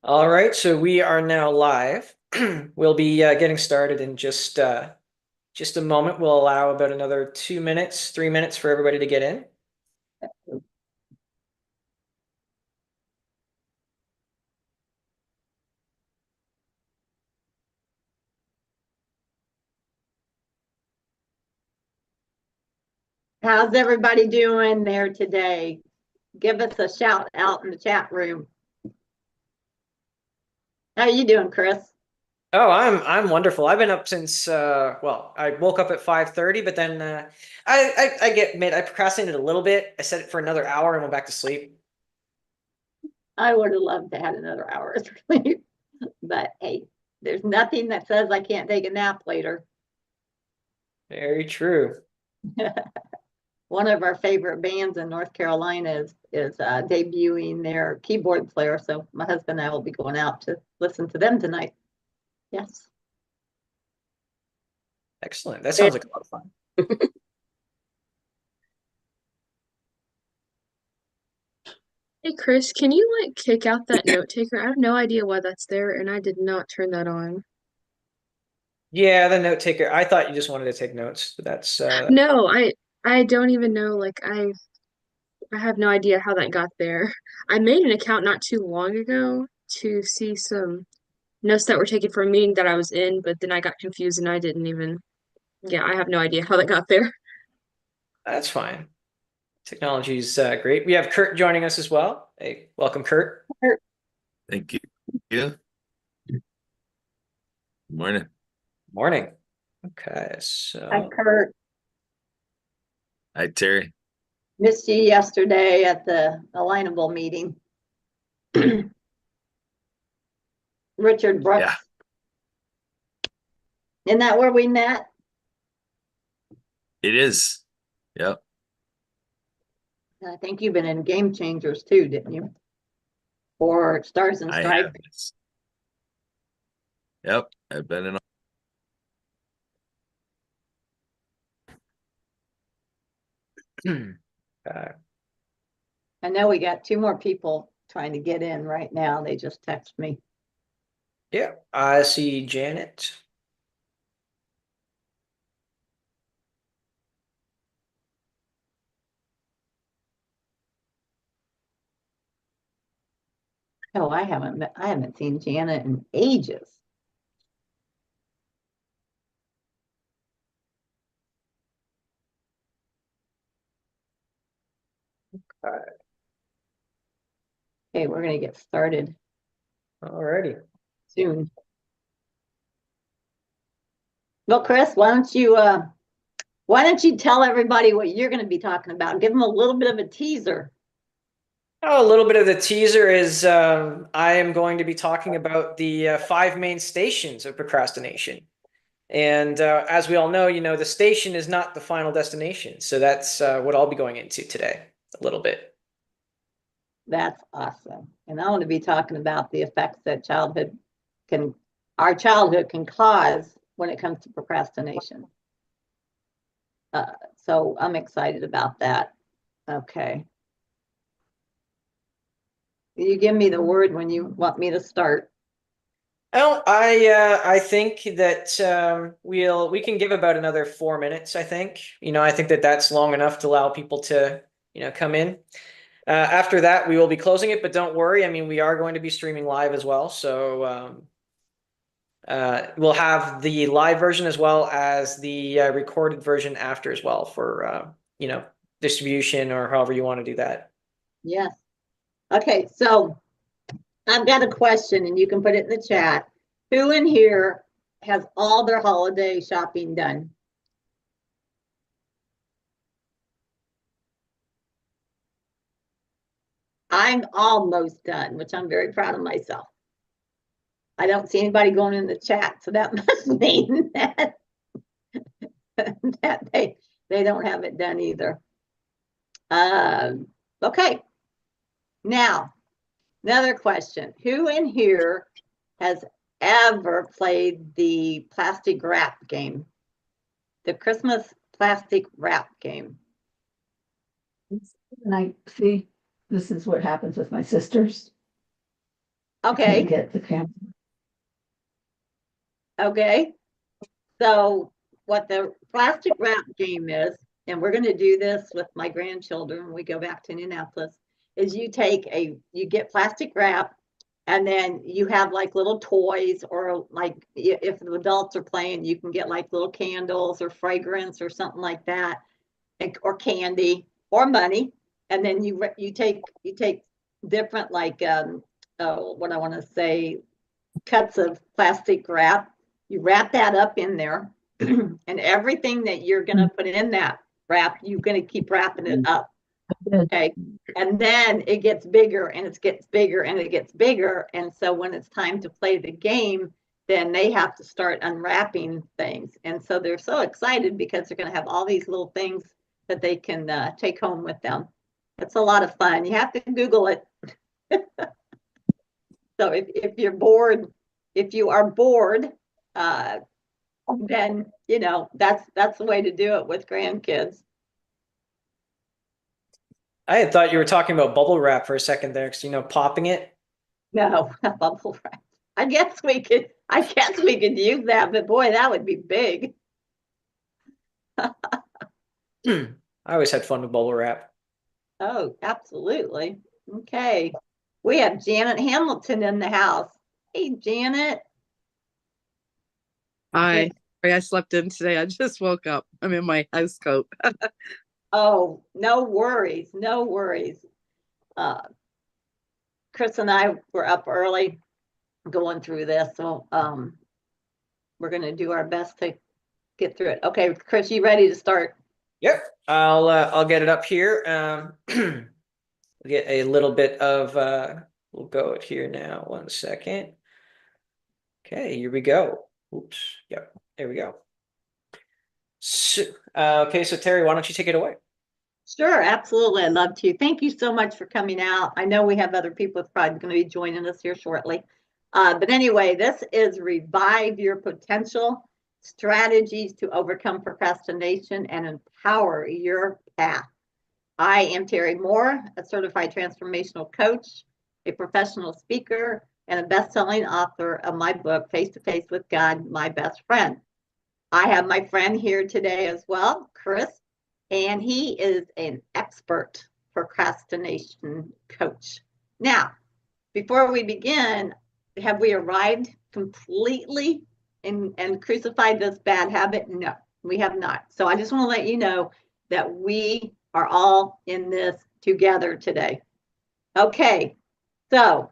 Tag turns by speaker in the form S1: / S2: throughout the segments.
S1: All right, so we are now live. We'll be getting started in just a moment. We'll allow about another 2 minutes, 3 minutes for everybody to get in.
S2: How's everybody doing there today? Give us a shout out in the chat room. How are you doing, Chris?
S1: Oh, I'm wonderful. I've been up since well, I woke up at 5:30, but then I procrastinated a little bit. I set it for another hour and went back to sleep.
S2: I would have loved to have another hour of sleep, but hey, there's nothing that says I can't take a nap later.
S1: Very true.
S2: One of our favorite bands in North Carolina is debuting their keyboard player, so my husband and I will be going out to listen to them tonight. Yes.
S1: Excellent. That sounds like a lot of fun.
S3: Hey Chris, can you like kick out that note taker? I have no idea why that's there and I did not turn that on.
S1: Yeah, the note taker. I thought you just wanted to take notes, but that's
S3: No, I don't even know like I have no idea how that got there. I made an account not too long ago to see some notes that were taken for a meeting that I was in, but then I got confused and I didn't even yeah, I have no idea how that got there.
S1: that's fine. Technology is great. We have Kurt joining us as well. Hey, welcome, Kurt.
S4: Thank you. Good morning.
S1: Morning. Okay,
S2: Hi,
S1: so
S2: Kurt.
S4: Hi, Terry.
S2: Missed you yesterday at the Alignable meeting. Richard Brooks.
S4: Yeah.
S2: Isn't that where we met?
S4: It is. Yep.
S2: I think you've been in Game Changers too, didn't you? Or Stars and
S4: I
S2: Stripes.
S4: have this. Yep. I've been in.
S2: I know we got 2 more people trying to get in right now. They just text me.
S1: yeah, I see Janet.
S2: Oh, I haven't seen Janet in ages. Okay, we're gonna get started
S1: Alrighty.
S2: soon. Well, Chris, why don't you tell everybody what you're going to be talking about? Give them a little bit of a teaser.
S1: Oh, a little bit of the teaser is I am going to be talking about the 5 main stations of procrastination. And as we all know, the station is not the final destination. So that's what I'll be going into today a little bit.
S2: That's awesome. And I want to be talking about the effects that our childhood can cause when it comes to procrastination. So I'm excited about that. Okay. You give me the word when you want me to start.
S1: Well, I think that we can give about another 4 minutes. I think I think that that's long enough to allow people to come in. After that, we will be closing it, but don't worry. I mean, we are going to be streaming live as well, so we'll have the live version as well as the recorded version after as well for distribution or however you want to do that.
S2: Yes. Okay, so I've got a question and you can put it in the chat. Who in here has all their holiday shopping done? I'm almost done, which I'm very proud of myself. I don't see anybody going in the chat, so that must mean that, that they don't have it done either. Okay. Now, another question. Who in here has ever played the plastic wrap game? The Christmas plastic wrap game?
S5: And I see this is what happens with my sisters.
S2: Okay. Okay. So what the plastic wrap game is, and we're going to do this with my grandchildren when we go back to Indianapolis, is you get plastic wrap, and then you have like little toys, or like if the adults are playing, you can get like little candles or fragrance or something like that, or candy or money. And then you take different like what I want to say, cuts of plastic wrap. You wrap that up in there, and everything that you're going to put in that wrap, you're going to keep wrapping it up. Okay. And then it gets bigger and it gets bigger and it gets bigger. And so when it's time to play the game, then they have to start unwrapping things. And so they're so excited because they're going to have all these little things that they can take home with them. It's a lot of fun. You have to Google it. So if you're bored, if you are bored, then that's the way to do it with grandkids.
S1: I had thought you were talking about bubble wrap for a second there, because popping it.
S2: No, bubble wrap. I guess we could use that, but boy, that would be big.
S1: I always had fun with bubble wrap.
S2: Oh, absolutely. Okay. We have Janet Hamilton in the house. Hey, Janet.
S5: Hi. Sorry, I slept in today. I just woke up. I'm in my house coat.
S2: Oh, no worries. No worries. Chris and I were up early going through this, so we're going to do our best to get through it. Okay, Chris, you ready to start?
S1: Yep, I'll get it up here. Get a little bit of we'll go here now. 1 second. Okay, here we go. Oops. Yep, there we go. So, okay, so Terri, why don't you take it away?
S2: Sure, absolutely. I'd love to. Thank you so much for coming out. I know we have other people that's probably going to be joining us here shortly. But anyway, this is Revive Your Potential, Strategies to Overcome Procrastination and Empower Your Path. I am Terri Moore, a certified transformational coach, a professional speaker, and a best-selling author of my book, Face to Face with God, My Best Friend. I have my friend here today as well, Chris, and he is an expert procrastination coach. Now, before we begin, have we arrived completely and crucified this bad habit? No, we have not. So I just want to let you know that we are all in this together today. Okay, so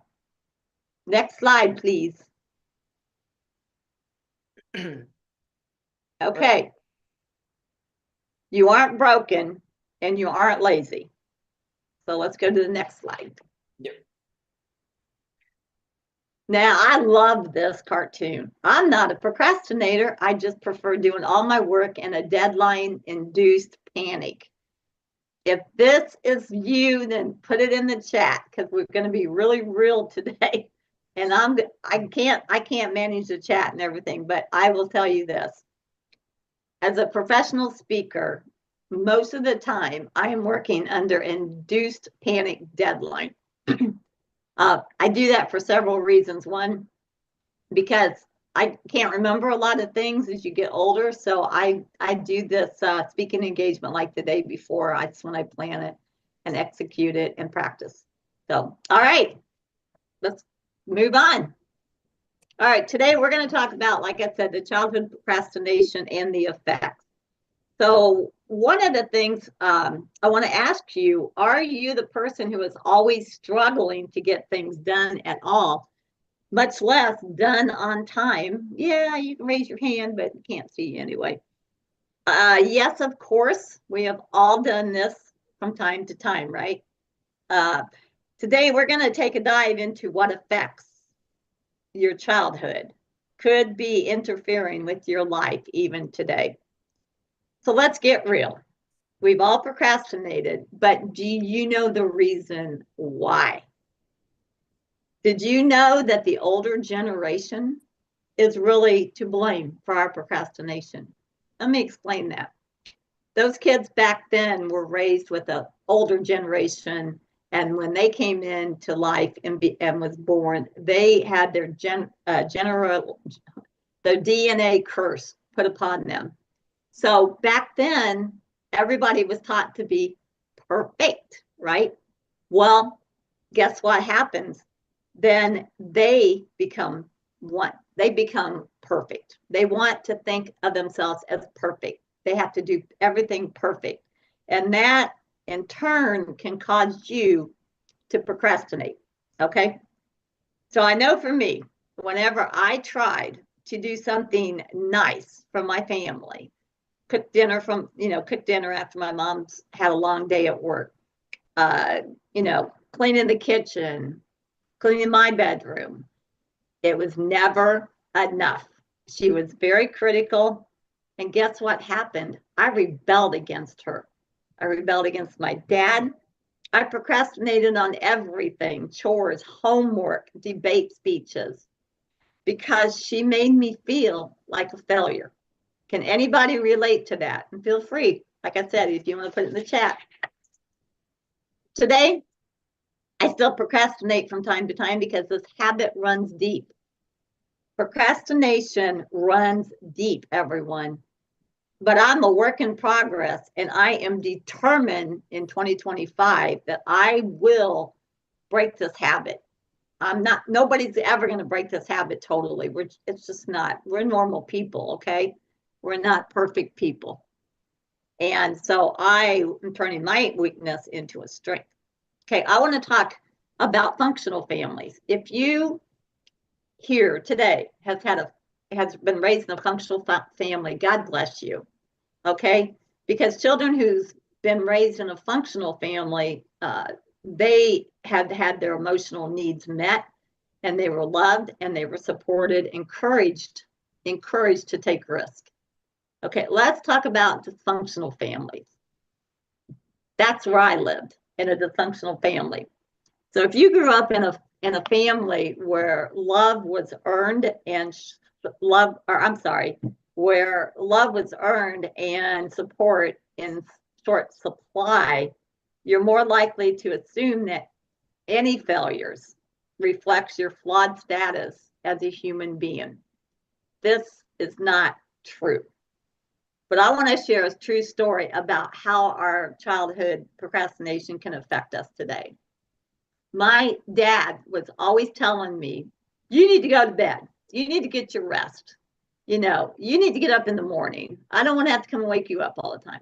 S2: next slide, please. Okay. You aren't broken and you aren't lazy. So let's go to the next slide.
S1: Yep.
S2: Now, I love this cartoon. I'm not a procrastinator. I just prefer doing all my work in a deadline-induced panic. If this is you, then put it in the chat, because we're going to be really real today. And I can't manage the chat and everything, but I will tell you this. As a professional speaker, most of the time I am working under induced panic deadline. I do that for several reasons. One, because I can't remember a lot of things as you get older. So I do this speaking engagement like the day before. That's when I plan it and execute it and practice. So, all right, let's move on. All right, today we're going to talk about, like I said, the childhood procrastination and the effects. So one of the things I want to ask you, are you the person who is always struggling to get things done at all, much less done on time? Yeah, you can raise your hand, but can't see you anyway. Yes, of course, we have all done this from time to time, right? Today we're going to take a dive into what affects your childhood, could be interfering with your life even today. So let's get real. We've all procrastinated, but do you know the reason why? Did you know that the older generation is really to blame for our procrastination? Let me explain that. Those kids back then were raised with an older generation, And when they came into life and was born, they had their the DNA curse put upon them. So back then, everybody was taught to be perfect, right? Well, guess what happens? Then they become one. They become perfect. They want to think of themselves as perfect. They have to do everything perfect. And that in turn can cause you to procrastinate. Okay. So I know for me, whenever I tried to do something nice for my family, cook dinner after my mom's had a long day at work, cleaning the kitchen, cleaning my bedroom, it was never enough. She was very critical. And guess what happened? I rebelled against her. I rebelled against my dad. I procrastinated on everything, chores, homework, debate speeches, because she made me feel like a failure. Can anybody relate to that? And feel free, like I said, if you want to put it in the chat. Today, I still procrastinate from time to time because this habit runs deep. Procrastination runs deep, everyone. But I'm a work in progress, and I am determined in 2025 that I will break this habit. Nobody's ever going to break this habit totally. It's just not. We're normal people, okay? We're not perfect people. And so I am turning my weakness into a strength. Okay, I want to talk about functional families. If you here today has been raised in a functional family, God bless you. Okay, because children who's been raised in a functional family, they have had their emotional needs met, and they were loved, and they were supported, encouraged to take risk. Okay, let's talk about dysfunctional families. That's where I lived, in a dysfunctional family. So if you grew up in a family where love was earned and where love was earned and support in short supply, you're more likely to assume that any failures reflects your flawed status as a human being. This is not true. But I want to share a true story about how our childhood procrastination can affect us today. My dad was always telling me, you need to go to bed. You need to get your rest. You need to get up in the morning. I don't want to have to come and wake you up all the time.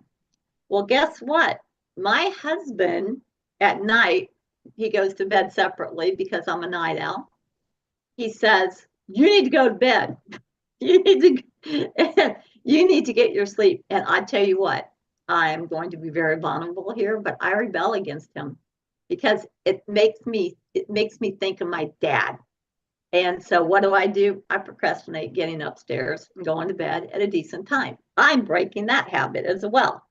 S2: Well, guess what? My husband at night, he goes to bed separately because I'm a night owl. He says, you need to go to bed. You need to get your sleep. And I tell you what, I'm going to be very vulnerable here, but I rebel against him because it makes me think of my dad. And so what do? I procrastinate getting upstairs and going to bed at a decent time. I'm breaking that habit as well.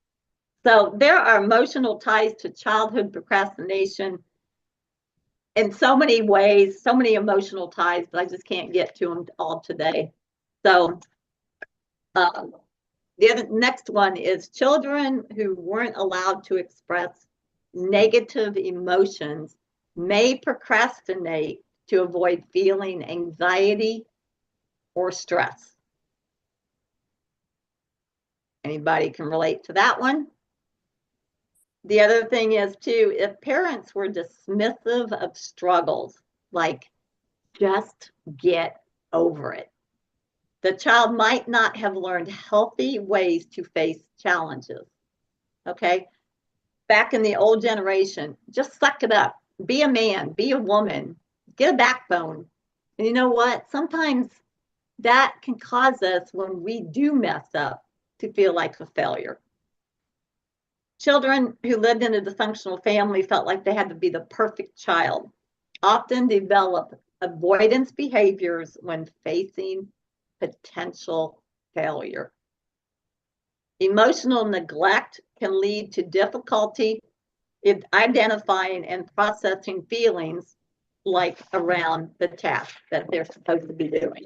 S2: So there are emotional ties to childhood procrastination in so many ways, so many emotional ties, but I just can't get to them all today. So the next one is children who weren't allowed to express negative emotions may procrastinate to avoid feeling anxiety or stress. Anybody can relate to that one? The other thing is too, if parents were dismissive of struggles, like just get over it, the child might not have learned healthy ways to face challenges. Okay? Back in the old generation, just suck it up. Be a man, be a woman, get a backbone. And you know what? Sometimes that can cause us, when we do mess up, to feel like a failure. Children who lived in a dysfunctional family felt like they had to be the perfect child, often develop avoidance behaviors when facing potential failure. Emotional neglect can lead to difficulty in identifying and processing feelings like around the task that they're supposed to be doing.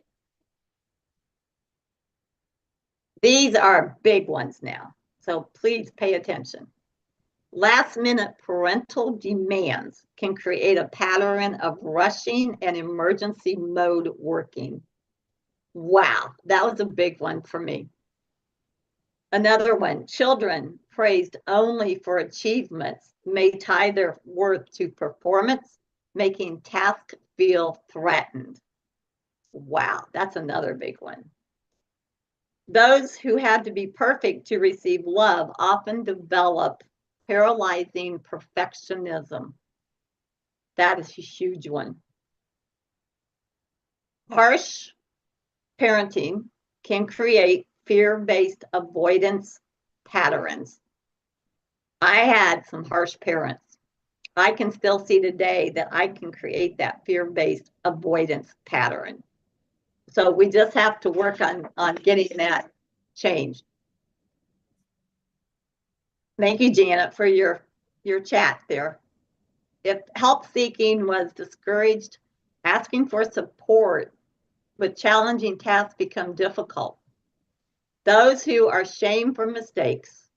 S2: These are big ones now, so please pay attention. Last-minute parental demands can create a pattern of rushing and emergency mode working. Wow, that was a big one for me. Another one, children praised only for achievements may tie their worth to performance, making tasks feel threatened. Wow, that's another big one. Those who had to be perfect to receive love often develop paralyzing perfectionism. That is a huge one. Harsh parenting can create fear-based avoidance patterns. I had some harsh parents. I can still see today that I can create that fear-based avoidance pattern. So we just have to work on getting that changed. Thank you, Janet, for your chat there. If help seeking was discouraged, asking for support with challenging tasks become difficult. Those who are shamed for mistakes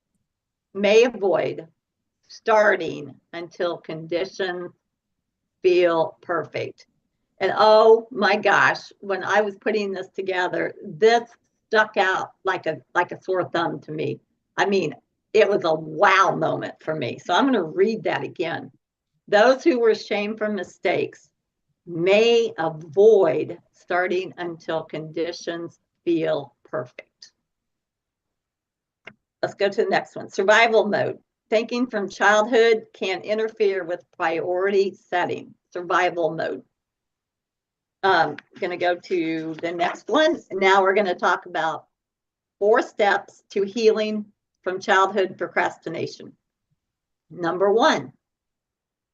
S2: may avoid starting until conditions feel perfect. And oh my gosh, when I was putting this together, this stuck out like a sore thumb to me. I mean, it was a wow moment for me. So I'm going to read that again. Those who were shamed for mistakes may avoid starting until conditions feel perfect. Let's go to the next one. Survival mode. Thinking from childhood can interfere with priority setting. Survival mode. Going to go to the next one. Now we're going to talk about 4 steps to healing from childhood procrastination. Number 1,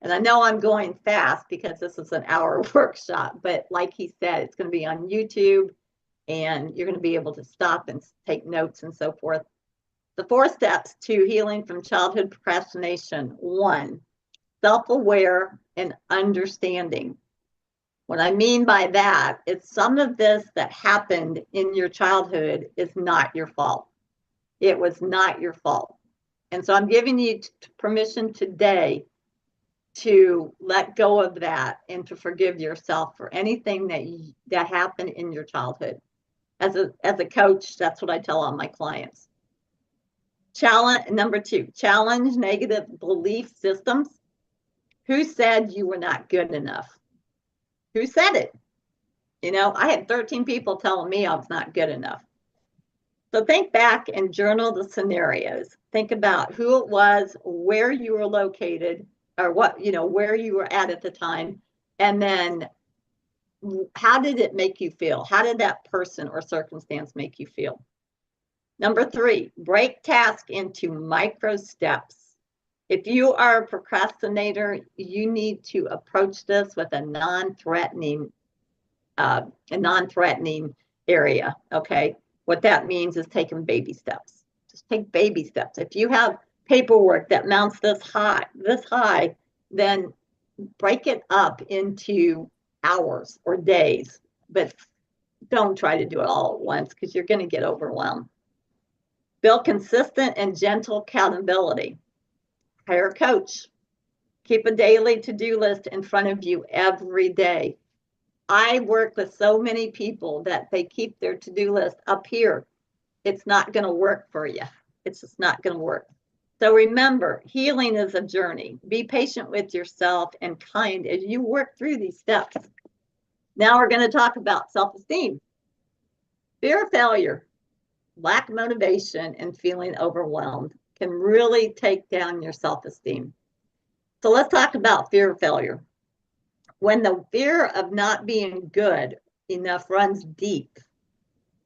S2: and I know I'm going fast because this is an hour workshop, but like he said, it's going to be on YouTube and you're going to be able to stop and take notes and so forth. The 4 steps to healing from childhood procrastination. 1, self-aware and understanding. What I mean by that is some of this that happened in your childhood is not your fault. It was not your fault. And so I'm giving you permission today to let go of that and to forgive yourself for anything that happened in your childhood. As a coach, that's what I tell all my clients. Number 2, challenge negative belief systems. Who said you were not good enough? Who said it? You know, I had 13 people telling me I was not good enough. So think back and journal the scenarios. Think about who it was, where you were located, or what, you know, where you were at the time. And then how did it make you feel? How did that person or circumstance make you feel? Number 3, break task into micro steps. If you are a procrastinator, you need to approach this with a non-threatening area, okay? What that means is taking baby steps. Just take baby steps. If you have paperwork that mounts this high, then break it up into hours or days, but don't try to do it all at once because you're going to get overwhelmed. Build consistent and gentle accountability. Hire a coach. Keep a daily to-do list in front of you every day. I work with so many people that they keep their to-do list up here. It's not going to work for you. It's just not going to work. So remember, healing is a journey. Be patient with yourself and kind as you work through these steps. Now we're going to talk about self-esteem. Fear of failure, lack of motivation, and feeling overwhelmed can really take down your self-esteem. So let's talk about fear of failure. When the fear of not being good enough runs deep,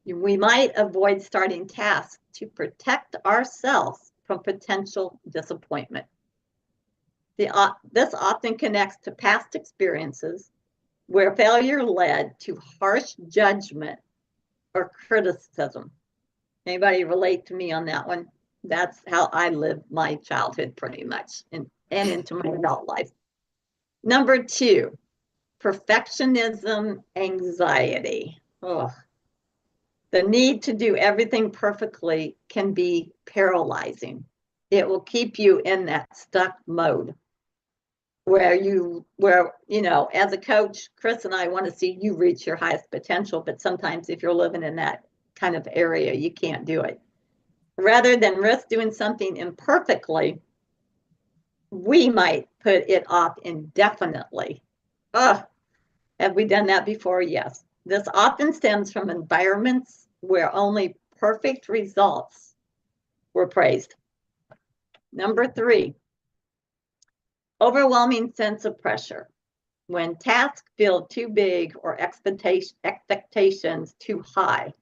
S2: we might avoid starting tasks to protect ourselves from potential disappointment. This often connects to past experiences where failure led to harsh judgment or criticism. Anybody relate to me on that one? That's how I lived my childhood pretty much and into my adult life. Number 2, perfectionism anxiety. Oh, the need to do everything perfectly can be paralyzing. It will keep you in that stuck mode where you know, as a coach, Chris and I want to see you reach your highest potential, but sometimes if you're living in that kind of area, you can't do it. Rather than risk doing something imperfectly, we might put it off indefinitely. Ugh, have we done that before? Yes. This often stems from environments where only perfect results were praised. Number 3, overwhelming sense of pressure. When tasks feel too big or expectations too high,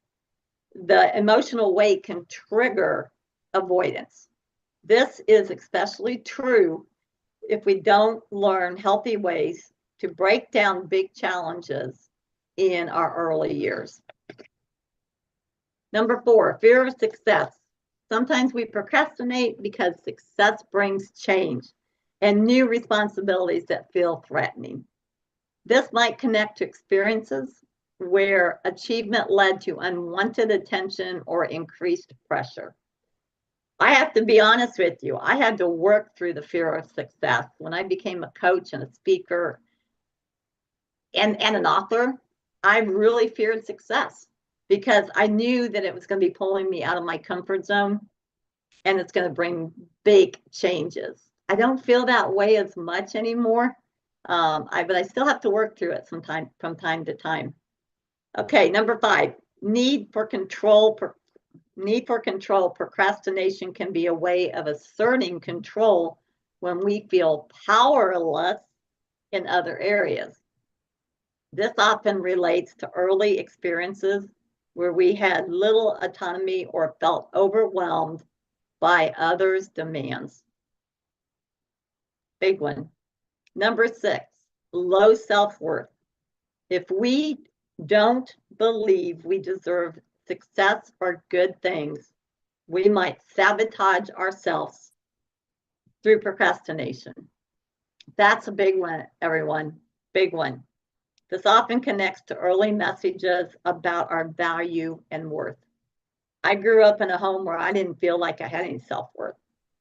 S2: the emotional weight can trigger avoidance. This is especially true if we don't learn healthy ways to break down big challenges in our early years. Number 4, fear of success. Sometimes we procrastinate because success brings change and new responsibilities that feel threatening. This might connect to experiences where achievement led to unwanted attention or increased pressure. I have to be honest with you. I had to work through the fear of success. When I became a coach and a speaker and an author, I really feared success because I knew that it was going to be pulling me out of my comfort zone and it's going to bring big changes. I don't feel that way as much anymore, but I still have to work through it from time to time. Okay, number 5, need for control. Procrastination can be a way of asserting control when we feel powerless in other areas. This often relates to early experiences where we had little autonomy or felt overwhelmed by others' demands. Big one. Number 6, low self-worth. If we don't believe we deserve success or good things, we might sabotage ourselves through procrastination. That's a big one, everyone. Big one. This often connects to early messages about our value and worth. I grew up in a home where I didn't feel like I had any self-worth.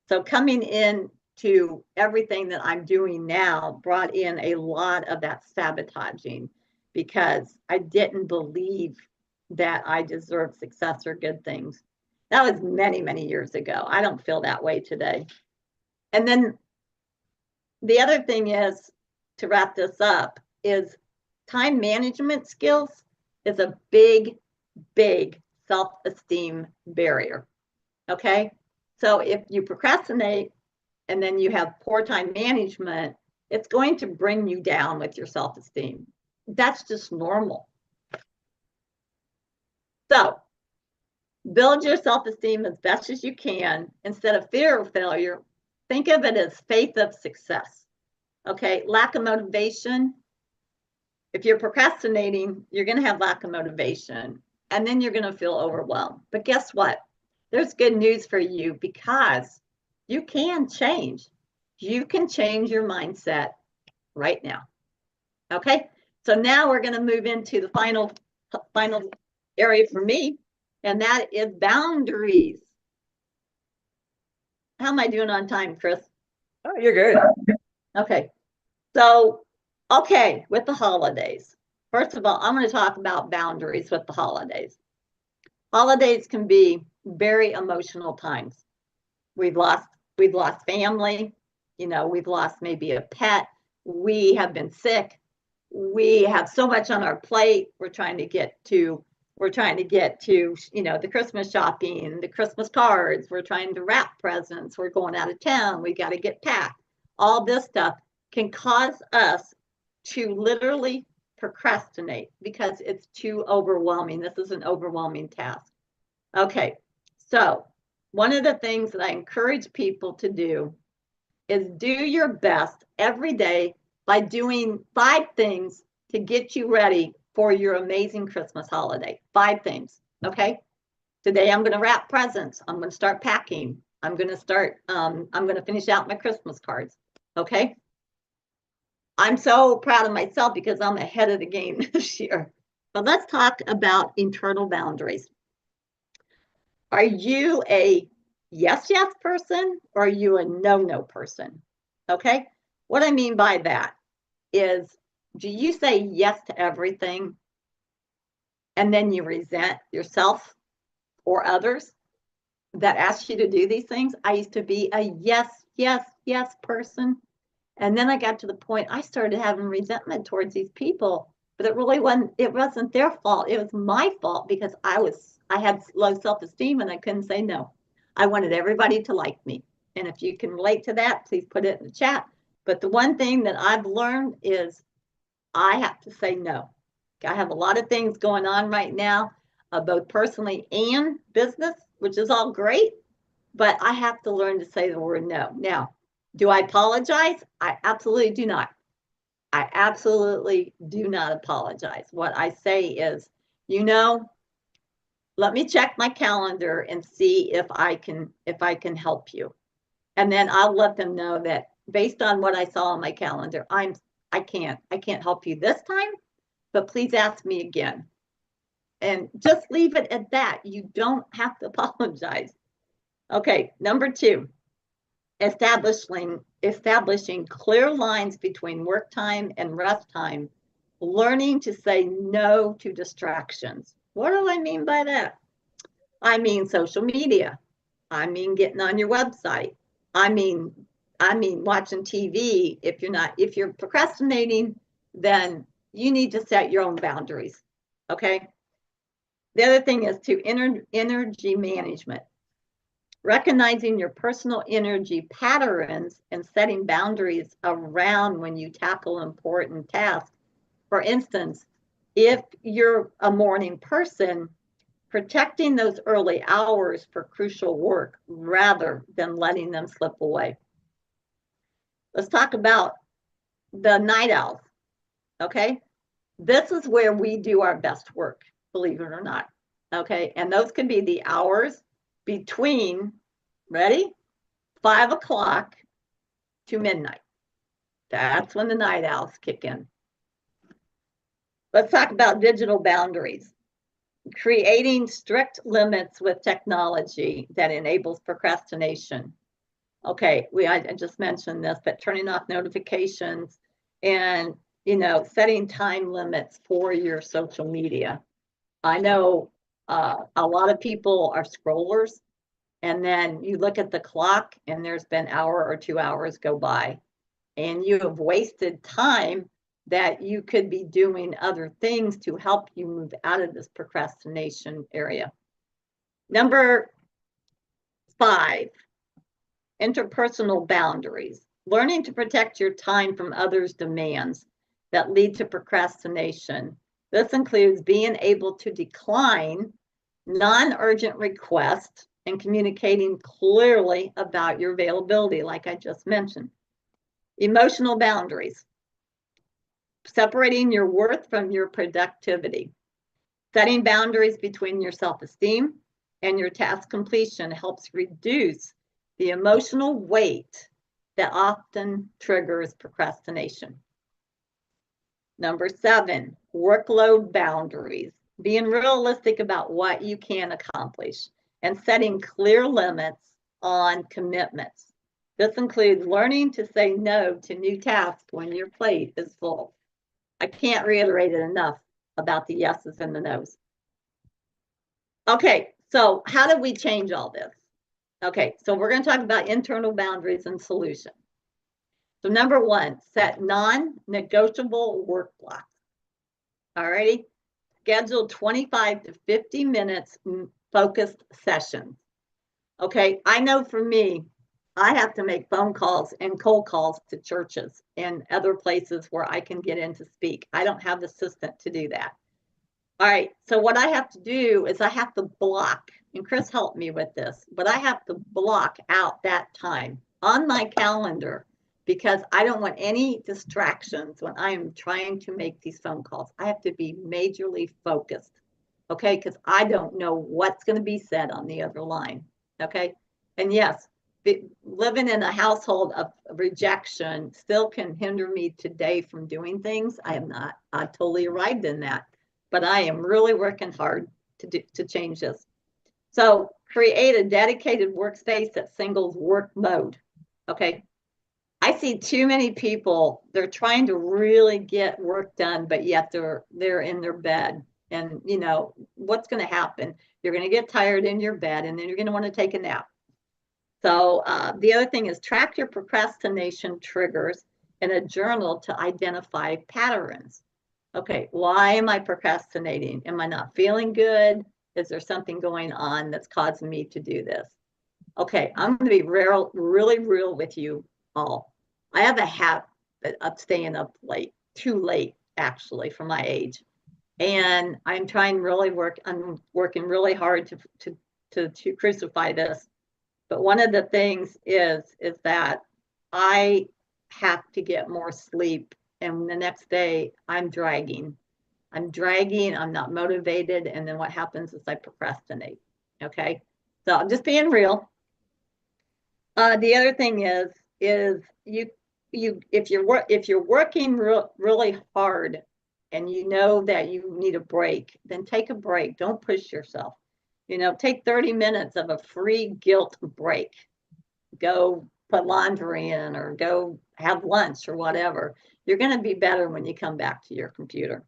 S2: So coming in to everything that I'm doing now brought in a lot of that sabotaging because I didn't believe that I deserved success or good things. That was many, many years ago. I don't feel that way today. And then the other thing is, to wrap this up, is time management skills is a big, big self-esteem barrier. Okay? So if you procrastinate and then you have poor time management, it's going to bring you down with your self-esteem. That's just normal. So build your self-esteem as best as you can. Instead of fear of failure, think of it as faith of success. Okay, lack of motivation. If you're procrastinating, you're going to have lack of motivation, and then you're going to feel overwhelmed. But guess what? There's good news for you because you can change. You can change your mindset right now. Okay, so now we're going to move into the final area for me, and that is boundaries. How am I doing on time, Chris?
S1: Oh, you're good.
S2: Okay, so, with the holidays. First of all, I'm going to talk about boundaries with the holidays. Holidays can be very emotional times. We've lost family, you know, we've lost maybe a pet, we have been sick, we have so much on our plate. We're trying to get to, you know, the Christmas shopping, the Christmas cards, we're trying to wrap presents, we're going out of town, we got to get packed. All this stuff can cause us to literally procrastinate because it's too overwhelming. This is an overwhelming task. Okay, so one of the things that I encourage people to do is do your best every day by doing 5 things to get you ready for your amazing Christmas holiday. 5 things, okay? Today I'm going to wrap presents. I'm going to start packing. I'm going to finish out my Christmas cards, okay? I'm so proud of myself because I'm ahead of the game this year. But let's talk about internal boundaries. Are you a yes person, or are you a no person? Okay. What I mean by that is, do you say yes to everything and then you resent yourself or others that ask you to do these things? I used to be a yes person. And then I got to the point I started having resentment towards these people, but it wasn't their fault. It was my fault because I had low self-esteem and I couldn't say no. I wanted everybody to like me. And if you can relate to that, please put it in the chat. But the one thing that I've learned is I have to say no. I have a lot of things going on right now, both personally and business, which is all great, but I have to learn to say the word no. Now, do I apologize? I absolutely do not. I absolutely do not apologize. What I say is, let me check my calendar and see if I can help you. And then I'll let them know that based on what I saw on my calendar, I can't help you this time, but please ask me again. And just leave it at that. You don't have to apologize. Okay, number 2, establishing clear lines between work time and rest time, learning to say no to distractions. What do I mean by that? I mean social media. I mean getting on your website. I mean watching TV. If you're procrastinating, then you need to set your own boundaries. Okay. The other thing is energy management. Recognizing your personal energy patterns and setting boundaries around when you tackle important tasks. For instance, if you're a morning person, protecting those early hours for crucial work rather than letting them slip away. Let's talk about the night owls, okay? This is where we do our best work, believe it or not, okay? And those can be the hours between, ready? 5 o'clock to midnight. That's when the night owls kick in. Let's talk about digital boundaries. Creating strict limits with technology that enables procrastination. Okay, I just mentioned this, but turning off notifications and, setting time limits for your social media. I know a lot of people are scrollers, and then you look at the clock and there's been hour or 2 hours go by, and you have wasted time that you could be doing other things to help you move out of this procrastination area. Number 5, interpersonal boundaries. Learning to protect your time from others' demands that lead to procrastination. This includes being able to decline non-urgent requests and communicating clearly about your availability, like I just mentioned. Emotional boundaries. Separating your worth from your productivity. Setting boundaries between your self-esteem and your task completion helps reduce the emotional weight that often triggers procrastination. Number 7, workload boundaries. Being realistic about what you can accomplish and setting clear limits on commitments. This includes learning to say no to new tasks when your plate is full. I can't reiterate it enough about the yeses and the nos. Okay, so how do we change all this? Okay, so we're going to talk about internal boundaries and solutions. So number 1, set non-negotiable work blocks. All righty, schedule 25 to 50 minutes focused sessions. Okay, I know for me, I have to make phone calls and cold calls to churches and other places where I can get in to speak. I don't have the assistant to do that. All right, so what I have to do is I have to block, and Chris helped me with this, but I have to block out that time on my calendar because I don't want any distractions when I am trying to make these phone calls. I have to be majorly focused, okay, because I don't know what's going to be said on the other line, okay? And yes, living in a household of rejection still can hinder me today from doing things. I totally arrived in that, but I am really working hard to change this. So Create a dedicated workspace that singles work mode. Okay. I see too many people, they're trying to really get work done, but yet they're in their bed. And you know, what's going to happen? You're going to get tired in your bed, and then you're going to want to take a nap. So the other thing is track your procrastination triggers in a journal to identify patterns. Okay, why am I procrastinating? Am I not feeling good? Is there something going on that's causing me to do this? Okay, I'm going to be really real with you all. I have a habit of staying up late, too late actually for my age. And I'm working really hard to crucify this. But one of the things is that I have to get more sleep, and the next day I'm dragging, I'm not motivated, and then what happens is I procrastinate. Okay, so I'm just being real. The other thing is you if you're working really hard and you know that you need a break, then take a break. Don't push yourself. You know, take 30 minutes of a free guilt break. Go put laundry in or go have lunch or whatever. You're going to be better when you come back to your computer.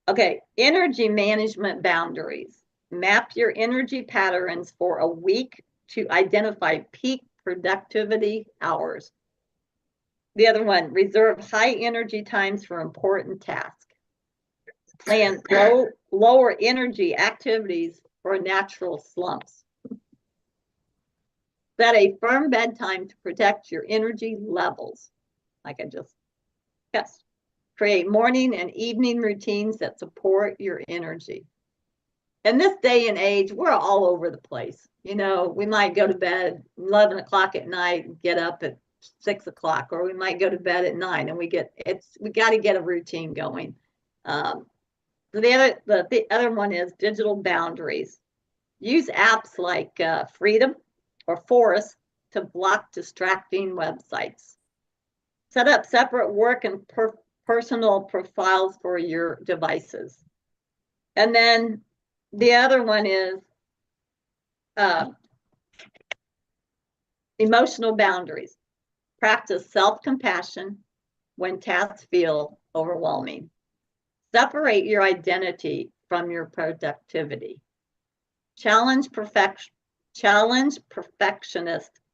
S2: Okay, energy management boundaries. Map your energy patterns for a week to identify peak productivity hours. The other one, reserve high energy times for important tasks. Plan lower energy activities for natural slumps. Set a firm bedtime to protect your energy levels, like I just discussed. Create morning and evening routines that support your energy. In this day and age, we're all over the place. You know, we might go to bed 11 o'clock at night and get up at 6 o'clock, or we might go to bed at 9, and we got to get a routine going. The other one is digital boundaries. Use apps like Freedom or Forest to block distracting websites. Set up separate work and personal profiles for your devices. And then the other one is emotional boundaries. Practice self-compassion when tasks feel overwhelming. Separate your identity from your productivity. Challenge perfectionist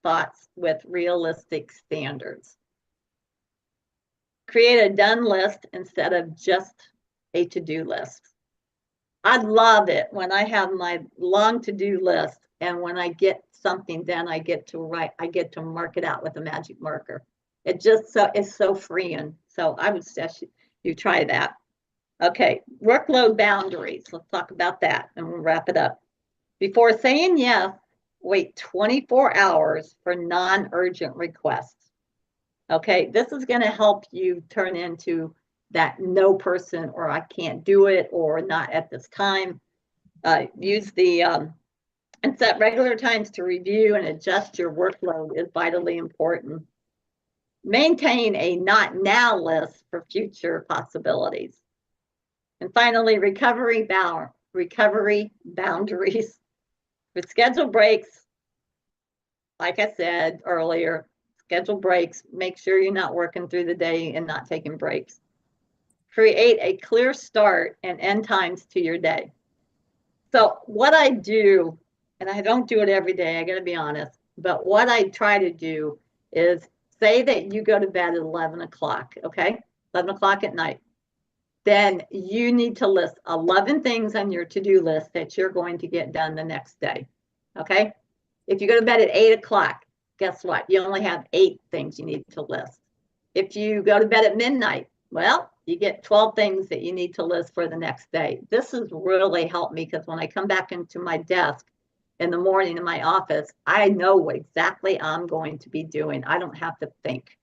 S2: thoughts with realistic standards. Create a done list instead of just a to-do list. I love it when I have my long to-do list, and when I get something done, I get to mark it out with a magic marker. It just is so freeing. So I would suggest you try that. Okay, workload boundaries. Let's talk about that and we'll wrap it up. Before saying yes, wait 24 hours for non-urgent requests. Okay, this is going to help you turn into that no person, or I can't do it, or not at this time. Use the and set regular times to review and adjust your workload is vitally important. Maintain a not now list for future possibilities. And finally, recovery boundaries. With schedule breaks, like I said earlier, schedule breaks. Make sure you're not working through the day and not taking breaks. Create a clear start and end times to your day. So what I do, and I don't do it every day, I got to be honest, but what I try to do is say that you go to bed at 11 o'clock, okay? 11 o'clock at night. Then you need to list 11 things on your to-do list that you're going to get done the next day, okay? If you go to bed at 8 o'clock, guess what? You only have 8 things you need to list. If you go to bed at midnight, well, you get 12 things that you need to list for the next day. This has really helped me, because when I come back into my desk in the morning in my office, I know what exactly I'm going to be doing. I don't have to think.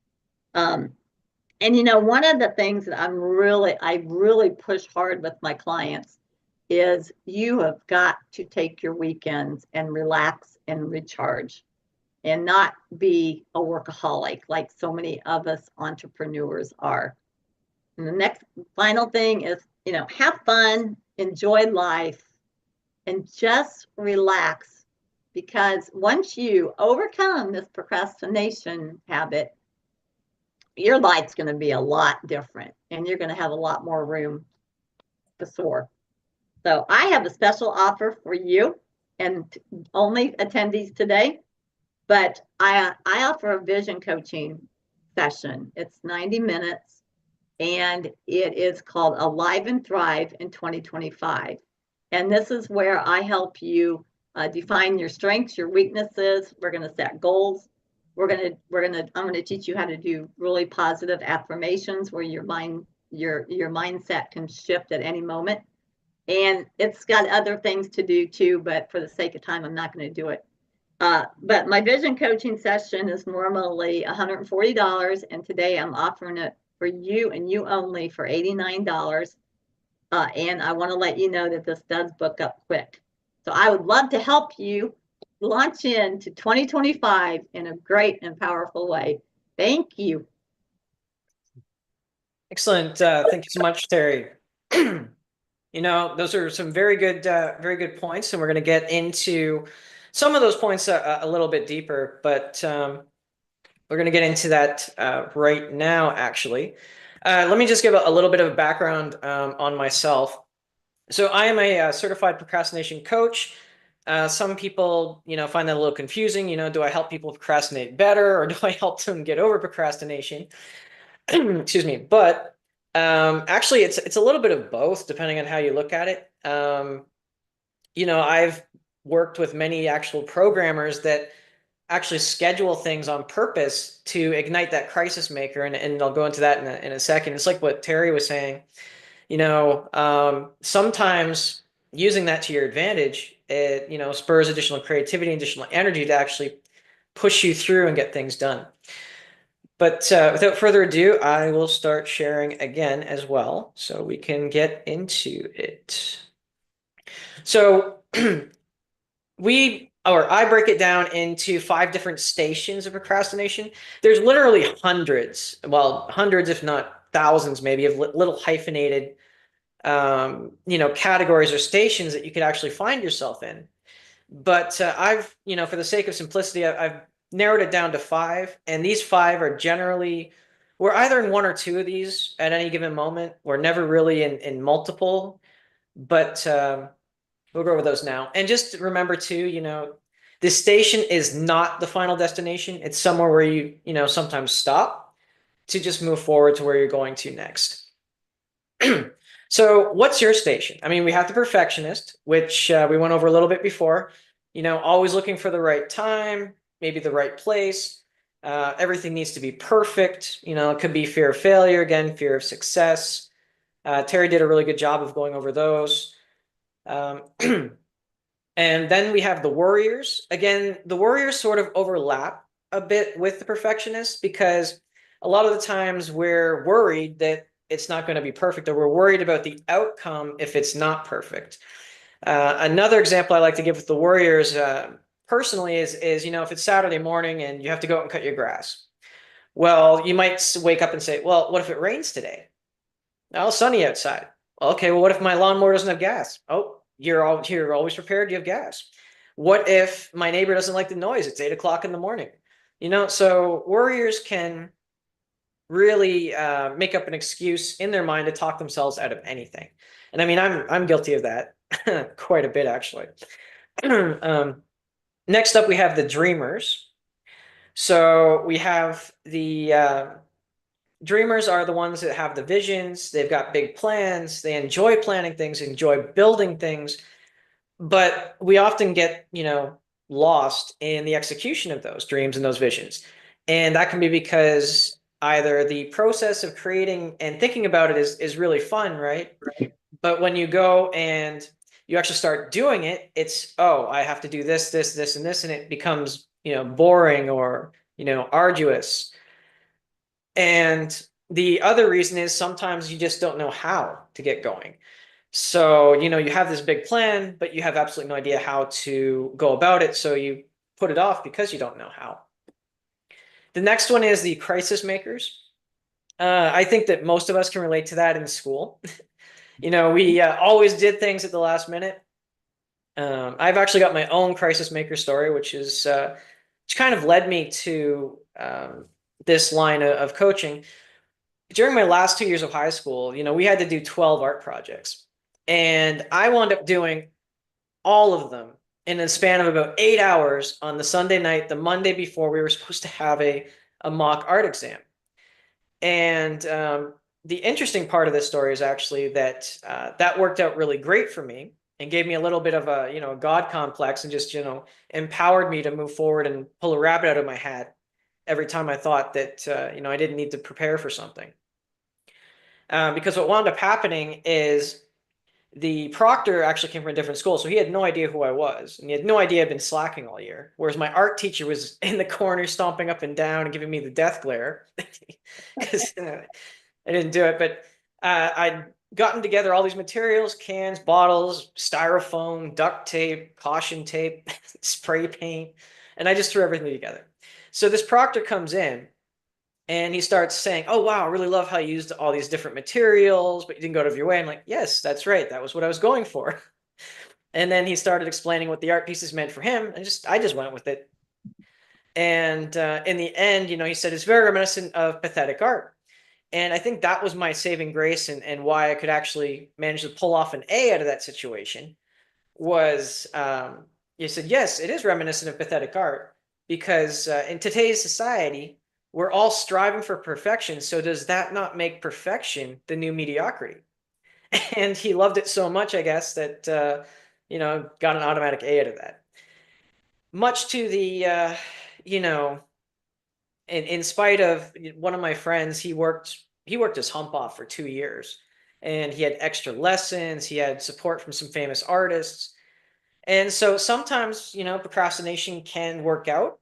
S2: And you know, one of the things that I really push hard with my clients is you have got to take your weekends and relax and recharge, and not be a workaholic like so many of us entrepreneurs are. And the next final thing is, have fun, enjoy life, and just relax because once you overcome this procrastination habit, your life's going to be a lot different and you're going to have a lot more room to soar. So I have a special offer for you and only attendees today, but I offer a vision coaching session. It's 90 minutes and it is called Alive and Thrive in 2025. And this is where I help you define your strengths, your weaknesses. We're going to set goals. I'm going to teach you how to do really positive affirmations where your mindset can shift at any moment. And it's got other things to do too, but for the sake of time, I'm not going to do it. But my vision coaching session is normally $140, and today I'm offering it for you and you only for $89. And I want to let you know that this does book up quick. So I would love to help you launch into 2025 in a great and powerful way. Thank you.
S1: Excellent. Thank you so much, Terri. You know, those are some very good points, and we're going to get into some of those points a little bit deeper, but we're going to get into that right now, actually. Let me just give a little bit of a background on myself. So I am a certified procrastination coach. Some people, find that a little confusing. Do I help people procrastinate better, or do I help them get over procrastination? Excuse me. But actually, it's a little bit of both, depending on how you look at it. I've worked with many actual programmers that actually schedule things on purpose to ignite that crisis maker, and I'll go into that in a second. It's like what Terri was saying. Sometimes using that to your advantage, it spurs additional creativity and additional energy to actually push you through and get things done. But without further ado, I will start sharing again as well, so we can get into it. So I break it down into 5 different stations of procrastination. There's literally hundreds, if not thousands, maybe, of little hyphenated, categories or stations that you could actually find yourself in. But I've, for the sake of simplicity, I've narrowed it down to 5, and these 5 are generally, we're either in 1 or 2 of these at any given moment. We're never really in multiple, but we'll go over those now. And just remember too, this station is not the final destination. It's somewhere where you sometimes stop to just move forward to where you're going to next. So what's your station? I mean, we have the perfectionist, which we went over a little bit before, always looking for the right time, maybe the right place. Everything needs to be perfect. It could be fear of failure, again, fear of success. Terri did a really good job of going over those. And then we have the worriers. Again, the worriers sort of overlap a bit with the perfectionists, because a lot of the times we're worried that it's not going to be perfect, or we're worried about the outcome if it's not perfect. Another example I like to give with the worriers personally is if it's Saturday morning and you have to go out and cut your grass. Well, you might wake up and say, well, what if it rains today? Oh, sunny outside. Okay, well, what if my lawnmower doesn't have gas? Oh, you're always prepared. You have gas. What if my neighbor doesn't like the noise? It's 8 o'clock in the morning. So worriers can really make up an excuse in their mind to talk themselves out of anything. And I mean, I'm guilty of that quite a bit, actually. Next up, we have the dreamers. So we have the dreamers are the ones that have the visions. They've got big plans. They enjoy planning things, enjoy building things. But we often get, lost in the execution of those dreams and those visions. And that can be because either the process of creating and thinking about it is really fun, right? But when you go and you actually start doing it, it's, oh, I have to do this, this, this, and this, and it becomes, boring or, arduous. And the other reason is sometimes you just don't know how to get going. So, you have this big plan, but you have absolutely no idea how to go about it. So you put it off because you don't know how. The next one is the crisis makers. I think that most of us can relate to that in school. We always did things at the last minute. I've actually got my own crisis maker story, which kind of led me to this line of coaching. During my last 2 years of high school, we had to do 12 art projects, and I wound up doing all of them in a span of about 8 hours on the Sunday night, the Monday before we were supposed to have a mock art exam. And the interesting part of this story is actually that that worked out really great for me and gave me a little bit of a God complex, and just empowered me to move forward and pull a rabbit out of my hat every time I thought that I didn't need to prepare for something. Because what wound up happening is the proctor actually came from a different school, so he had no idea who I was, and he had no idea I'd been slacking all year. Whereas my art teacher was in the corner stomping up and down and giving me the death glare because I didn't do it. But I'd gotten together all these materials: cans, bottles, styrofoam, duct tape, caution tape, spray paint, and I just threw everything together. So this proctor comes in and he starts saying, "Oh, wow, I really love how you used all these different materials, but you didn't go out of your way." I'm like, "Yes, that's right. That was what I was going for." And then he started explaining what the art pieces meant for him, and I just went with it. And in the end, he said it's very reminiscent of pathetic art. And I think that was my saving grace, and why I could actually manage to pull off an A out of that situation was you said, yes, it is reminiscent of pathetic art, because in today's society, we're all striving for perfection. So does that not make perfection the new mediocrity? And he loved it so much, I guess, that got an automatic A out of that. Much to the in spite of one of my friends, he worked his hump off for 2 years, and he had extra lessons. He had support from some famous artists. And so sometimes, procrastination can work out,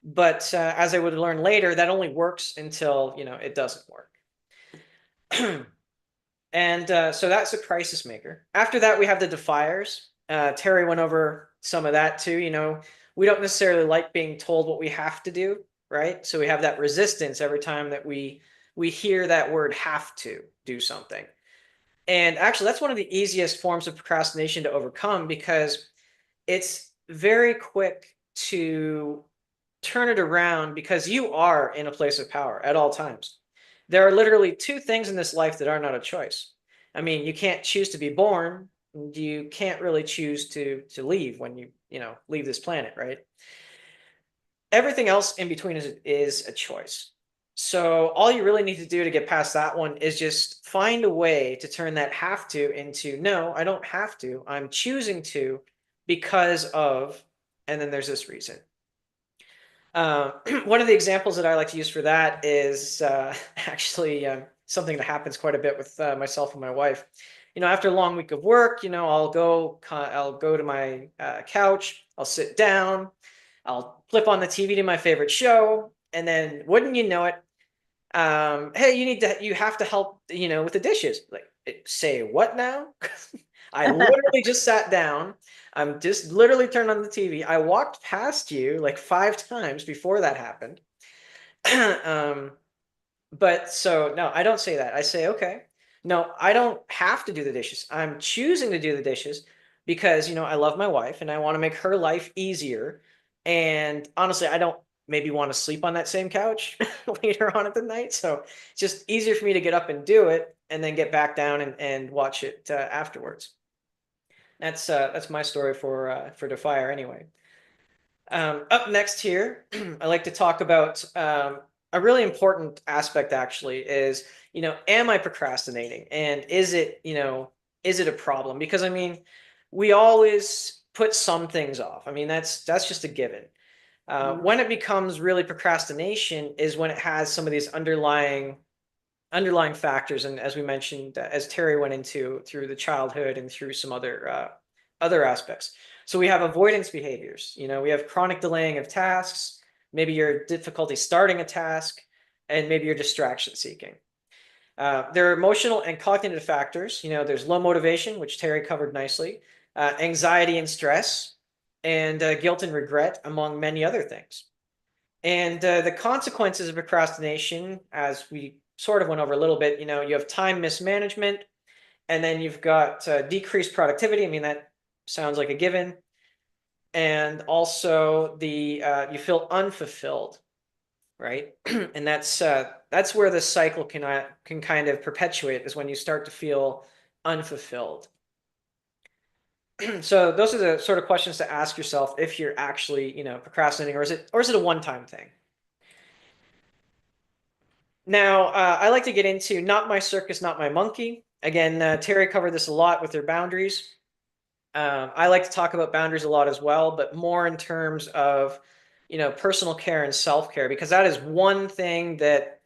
S1: but as I would learn later, that only works until, it doesn't work. And so that's a crisis maker. After that, we have the defiers. Terri went over some of that too. We don't necessarily like being told what we have to do, right? So we have that resistance every time that we hear that word "have to" do something. And actually, that's one of the easiest forms of procrastination to overcome, because it's very quick to turn it around, because you are in a place of power at all times. There are literally two things in this life that are not a choice. I mean, you can't choose to be born. You can't really choose to leave when you leave this planet, right? Everything else in between is a choice. So all you really need to do to get past that one is just find a way to turn that "have to" into, no, I don't have to. I'm choosing to, because of, and then there's this reason. One of the examples that I like to use for that is actually something that happens quite a bit with myself and my wife. After a long week of work, I'll go to my couch, I'll sit down, I'll flip on the TV to my favorite show, and then wouldn't you know it, hey, you have to help, with the dishes. Like, say what now? I literally just sat down. I'm just literally turned on the TV. I walked past you like 5 times before that happened. But so no, I don't say that. I say, okay, no, I don't have to do the dishes. I'm choosing to do the dishes because, I love my wife and I want to make her life easier. And honestly, I don't maybe want to sleep on that same couch later on at the night. So it's just easier for me to get up and do it and then get back down and watch it afterwards. That's my story for Defire anyway. Up next here, I like to talk about a really important aspect actually is, am I procrastinating? And is it a problem? Because I mean, we always put some things off. I mean, that's just a given. When it becomes really procrastination is when it has some of these underlying factors, and as we mentioned, as Terri went into through the childhood and through some other aspects. So we have avoidance behaviors. We have chronic delaying of tasks, maybe your difficulty starting a task, and maybe your distraction seeking. There are emotional and cognitive factors. There's low motivation, which Terri covered nicely, anxiety and stress, and guilt and regret, among many other things. And the consequences of procrastination, as we sort of went over a little bit, you have time mismanagement, and then you've got decreased productivity. I mean, that sounds like a given. And also the you feel unfulfilled, right? And that's where the cycle can kind of perpetuate, is when you start to feel unfulfilled. So those are the sort of questions to ask yourself if you're actually, procrastinating, or is it a one-time thing? Now, I like to get into not my circus, not my monkey. Again, Terri covered this a lot with her boundaries. I like to talk about boundaries a lot as well, but more in terms of, personal care and self-care, because that is one thing that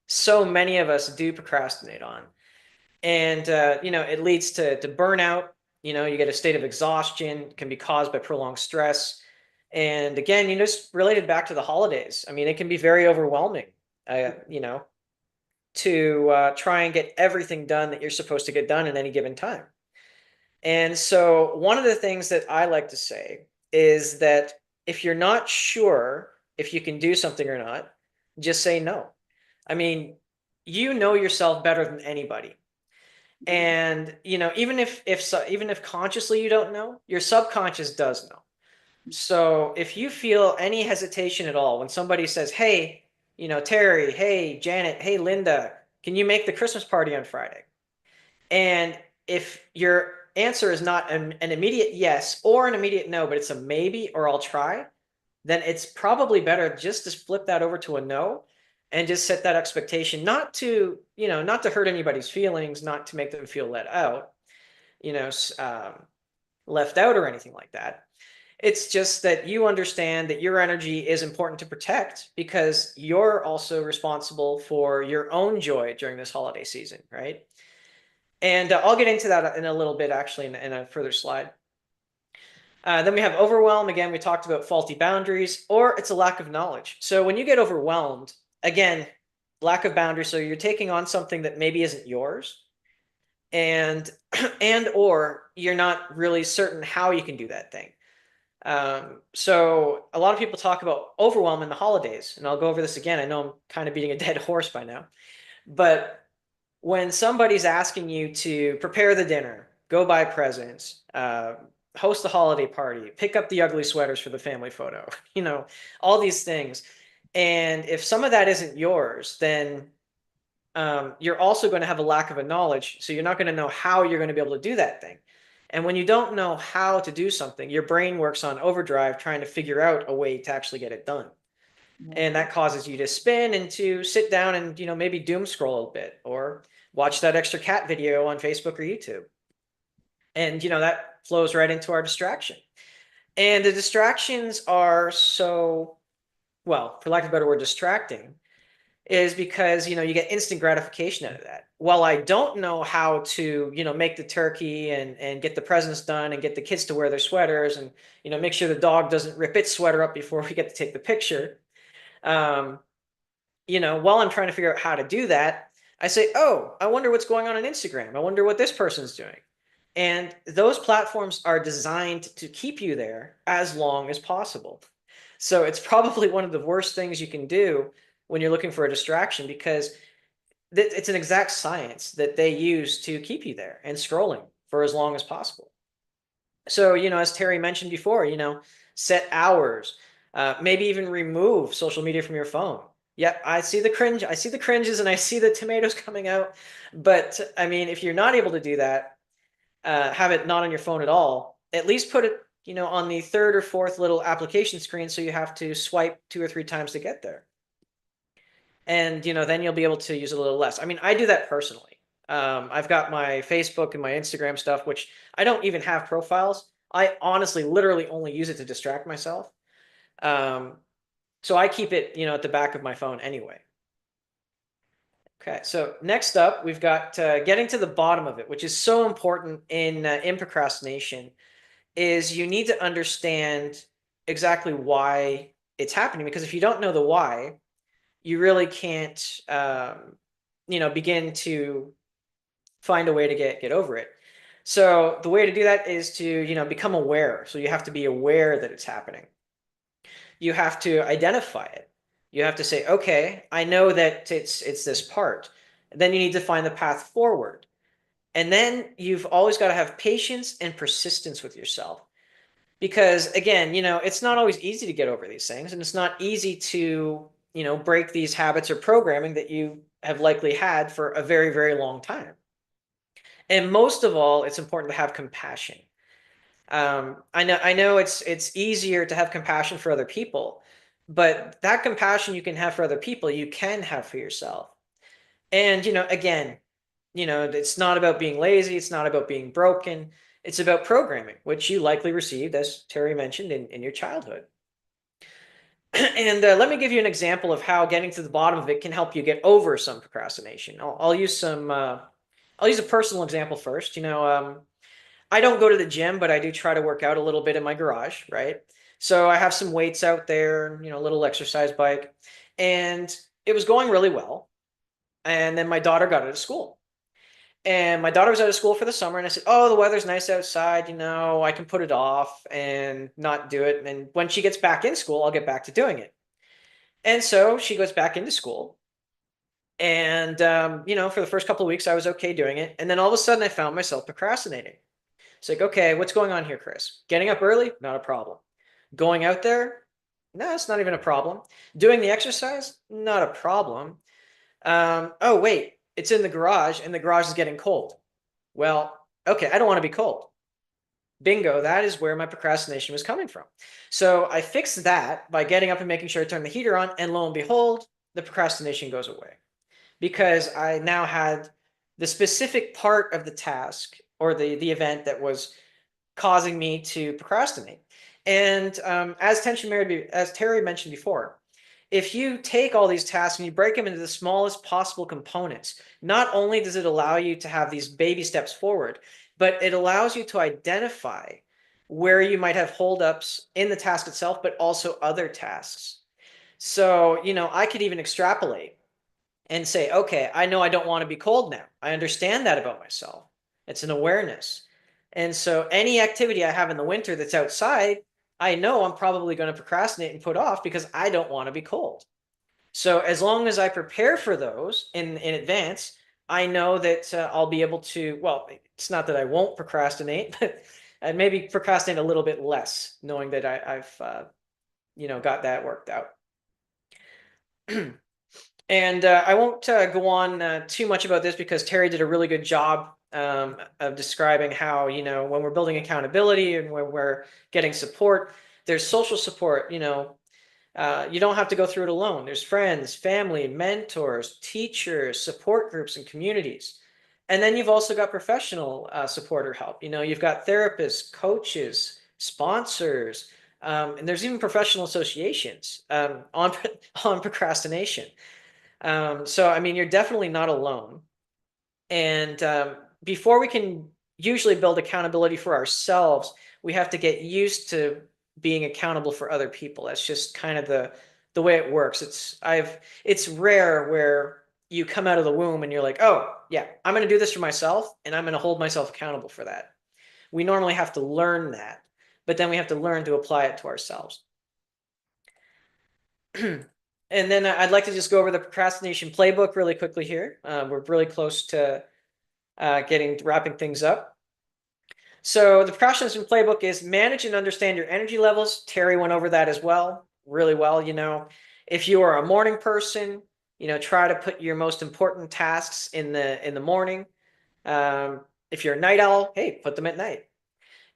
S1: so many of us do procrastinate on. And, it leads to burnout. You get a state of exhaustion, can be caused by prolonged stress. And again, just related back to the holidays. I mean, it can be very overwhelming, to try and get everything done that you're supposed to get done at any given time. And so one of the things that I like to say is that if you're not sure if you can do something or not, just say no. I mean, you know yourself better than anybody. And, even if consciously you don't know, your subconscious does know. So if you feel any hesitation at all when somebody says, hey, Terri, hey, Janet, hey, Linda, can you make the Christmas party on Friday? And if your answer is not an immediate yes or an immediate no, but it's a maybe or I'll try, then it's probably better just to flip that over to a no and just set that expectation, not to hurt anybody's feelings, not to make them feel let out, left out or anything like that. It's just that you understand that your energy is important to protect, because you're also responsible for your own joy during this holiday season, right? And I'll get into that in a little bit, actually, in a further slide. Then we have overwhelm. Again, we talked about faulty boundaries, or it's a lack of knowledge. So when you get overwhelmed, again, lack of boundaries. So you're taking on something that maybe isn't yours, and or you're not really certain how you can do that thing. So a lot of people talk about overwhelm in the holidays, and I'll go over this again. I know I'm kind of beating a dead horse by now, but when somebody's asking you to prepare the dinner, go buy presents, host a holiday party, pick up the ugly sweaters for the family photo, all these things. And if some of that isn't yours, then you're also going to have a lack of a knowledge. So you're not going to know how you're going to be able to do that thing. And when you don't know how to do something, your brain works on overdrive trying to figure out a way to actually get it done. And that causes you to spin and to sit down and, maybe doom scroll a bit, or watch that extra cat video on Facebook or YouTube. And, that flows right into our distraction. And the distractions are so, well, for lack of a better word, distracting, is because, you get instant gratification out of that. While I don't know how to, make the turkey and get the presents done and get the kids to wear their sweaters and, make sure the dog doesn't rip its sweater up before we get to take the picture. While I'm trying to figure out how to do that, I say, oh, I wonder what's going on Instagram. I wonder what this person's doing. And those platforms are designed to keep you there as long as possible. So it's probably one of the worst things you can do when you're looking for a distraction, because it's an exact science that they use to keep you there and scrolling for as long as possible. So, as Terri mentioned before, set hours, maybe even remove social media from your phone. Yep, I see the cringe. I see the cringes and I see the tomatoes coming out. But I mean, if you're not able to do that, have it not on your phone at all, at least put it, on the third or fourth little application screen, so you have to swipe 2 or 3 times to get there. And, then you'll be able to use it a little less. I mean, I do that personally. I've got my Facebook and my Instagram stuff, which I don't even have profiles. I honestly, literally only use it to distract myself. So I keep it, at the back of my phone anyway. Okay, so next up, we've got getting to the bottom of it, which is so important in procrastination, is you need to understand exactly why it's happening. Because if you don't know the why, you really can't, begin to find a way to get over it. So the way to do that is to, become aware. So you have to be aware that it's happening. You have to identify it. You have to say, okay, I know that it's this part. Then you need to find the path forward. And then you've always got to have patience and persistence with yourself. Because again, it's not always easy to get over these things, and it's not easy to, break these habits or programming that you have likely had for a very, very long time. And most of all, it's important to have compassion. I know it's easier to have compassion for other people, but that compassion you can have for other people, you can have for yourself. And, again, it's not about being lazy. It's not about being broken. It's about programming, which you likely received, as Terri mentioned, in your childhood. And let me give you an example of how getting to the bottom of it can help you get over some procrastination. I'll use I'll use a personal example first. I don't go to the gym, but I do try to work out a little bit in my garage, right? So I have some weights out there, a little exercise bike, and it was going really well. And then my daughter got out of school. And my daughter was out of school for the summer, and I said, "Oh, the weather's nice outside, I can put it off and not do it. And when she gets back in school, I'll get back to doing it." And so she goes back into school. And, for the first couple of weeks, I was okay doing it. And then all of a sudden, I found myself procrastinating. It's like, okay, what's going on here, Chris? Getting up early? Not a problem. Going out there? No, it's not even a problem. Doing the exercise? Not a problem. Oh, wait, it's in the garage and the garage is getting cold. Well, okay, I don't want to be cold. Bingo, that is where my procrastination was coming from. So I fixed that by getting up and making sure I turn the heater on, and lo and behold, the procrastination goes away because I now had the specific part of the task or the event that was causing me to procrastinate. And as Terri mentioned before, if you take all these tasks and you break them into the smallest possible components, not only does it allow you to have these baby steps forward, but it allows you to identify where you might have holdups in the task itself, but also other tasks. So, I could even extrapolate and say, okay, I know I don't want to be cold now. I understand that about myself. It's an awareness. And so any activity I have in the winter that's outside, I know I'm probably going to procrastinate and put off because I don't want to be cold. So as long as I prepare for those in advance, I know that I'll be able to, well, it's not that I won't procrastinate, but I maybe procrastinate a little bit less, knowing that I've got that worked out. And I won't go on too much about this because Terri did a really good job of describing how, when we're building accountability and when we're getting support, there's social support, you don't have to go through it alone. There's friends, family, mentors, teachers, support groups, and communities. And then you've also got professional support or help. You've got therapists, coaches, sponsors, and there's even professional associations on procrastination. So, I mean, you're definitely not alone. And before we can usually build accountability for ourselves, we have to get used to being accountable for other people. That's just kind of the way it works. It's rare where you come out of the womb and you're like, oh yeah, I'm going to do this for myself and I'm going to hold myself accountable for that. We normally have to learn that, but then we have to learn to apply it to ourselves. And then I'd like to just go over the procrastination playbook really quickly here. We're really close to wrapping things up. So the procrastination playbook is manage and understand your energy levels. Terri went over that as well, really well. If you are a morning person, try to put your most important tasks in the morning. If you're a night owl, hey, put them at night.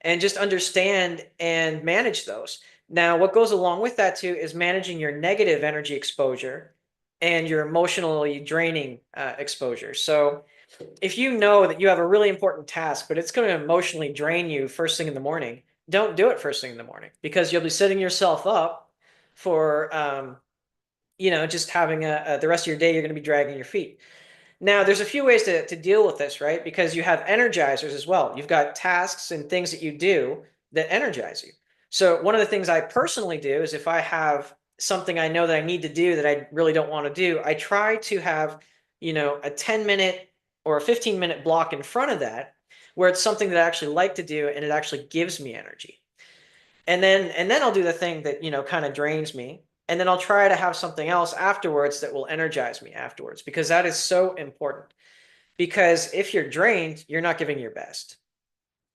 S1: And just understand and manage those. Now, what goes along with that too is managing your negative energy exposure and your emotionally draining exposure. So if you know that you have a really important task, but it's going to emotionally drain you first thing in the morning, don't do it first thing in the morning because you'll be setting yourself up for, just having the rest of your day, you're going to be dragging your feet. Now, there's a few ways to deal with this, right? Because you have energizers as well. You've got tasks and things that you do that energize you. So one of the things I personally do is if I have something I know that I need to do that I really don't want to do, I try to have, a 10-minute or a 15-minute block in front of that where it's something that I actually like to do and it actually gives me energy. And then I'll do the thing that, kind of drains me. And then I'll try to have something else afterwards that will energize me afterwards, because that is so important. because if you're drained, you're not giving your best.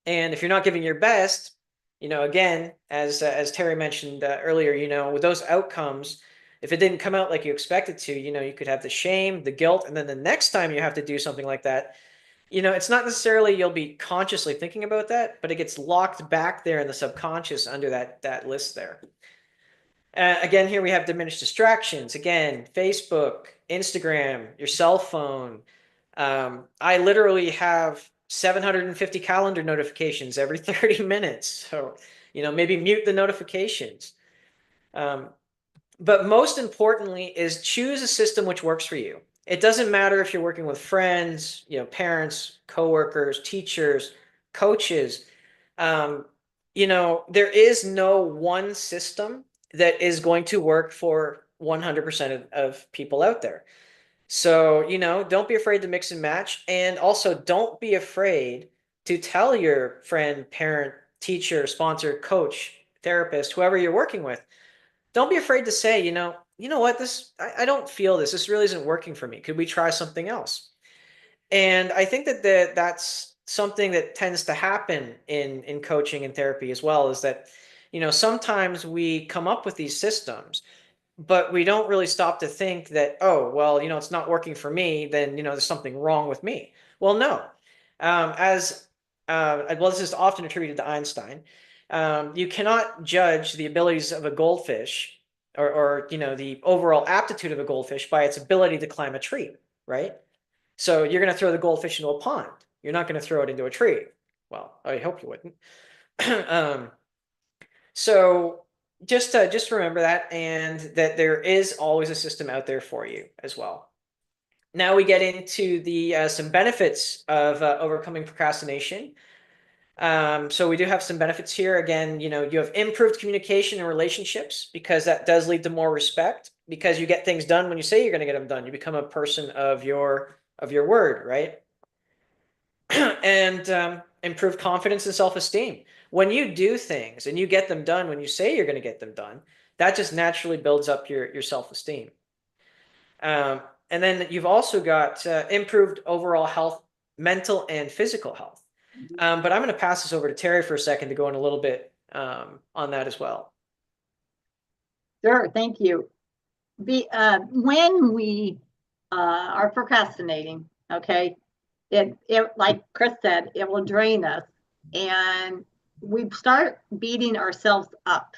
S1: And if you're not giving your best, again, as Terry mentioned earlier, with those outcomes, if it didn't come out like you expected to, you could have the shame, the guilt, and then the next time you have to do something like that, it's not necessarily you'll be consciously thinking about that, but it gets locked back there in the subconscious under that list there. Again, here we have diminished distractions. Again, Facebook, Instagram, your cell phone. I literally have 750 calendar notifications every 30 minutes. So, maybe mute the notifications. But most importantly is choose a system which works for you. It doesn't matter if you're working with friends, parents, coworkers, teachers, coaches. There is no one system that is going to work for 100% of people out there. So, don't be afraid to mix and match. And also don't be afraid to tell your friend, parent, teacher, sponsor, coach, therapist, whoever you're working with. Don't be afraid to say, what, I don't feel this. This really isn't working for me. Could we try something else? And I think that's something that tends to happen in coaching and therapy as well, is that, sometimes we come up with these systems, but we don't really stop to think that, oh, well, it's not working for me, then, there's something wrong with me. Well, no. This is often attributed to Einstein. You cannot judge the abilities of a goldfish or the overall aptitude of a goldfish by its ability to climb a tree, right? So you're going to throw the goldfish into a pond. You're not going to throw it into a tree. Well, I hope you wouldn't. So just remember that, and that there is always a system out there for you as well. Now we get into the some benefits of overcoming procrastination. So we do have some benefits here. Again, you have improved communication and relationships, because that does lead to more respect, because you get things done when you say you're going to get them done. You become a person of your word, right? And improved confidence and self-esteem. When you do things and you get them done when you say you're going to get them done, that just naturally builds up your self-esteem. And then you've also got improved overall health, mental and physical health. But I'm going to pass this over to Terry for a second to go in a little bit on that as well.
S2: Sure, thank you. When we are procrastinating, okay, it like Chris said, it will drain us, and we start beating ourselves up,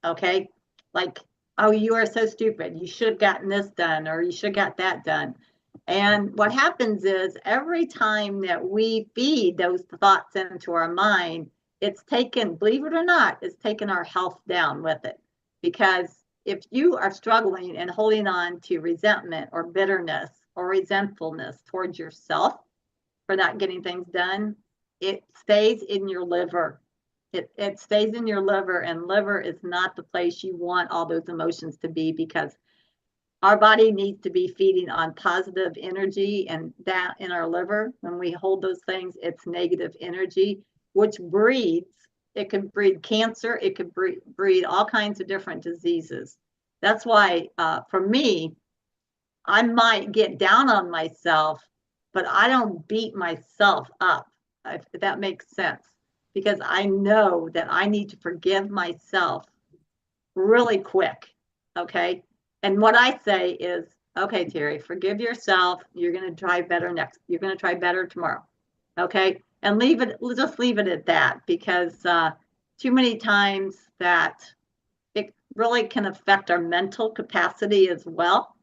S2: okay, like, oh, you are so stupid, you should have gotten this done, or you should have got that done. And what happens is, every time that we feed those thoughts into our mind, it's taken, believe it or not, it's taken our health down with it. Because if you are struggling and holding on to resentment or bitterness or resentfulness towards yourself for not getting things done, it stays in your liver. It stays in your liver, and liver is not the place you want all those emotions to be, because our body needs to be feeding on positive energy, and that in our liver, when we hold those things, it's negative energy, which it could breed cancer, it could breed all kinds of different diseases. That's why, for me, I might get down on myself, but I don't beat myself up, if that makes sense, because I know that I need to forgive myself really quick, okay? And what I say is, okay, Terry, forgive yourself. You're going to try better you're going to try better tomorrow, okay? And just leave it at that, because too many times that it really can affect our mental capacity as well.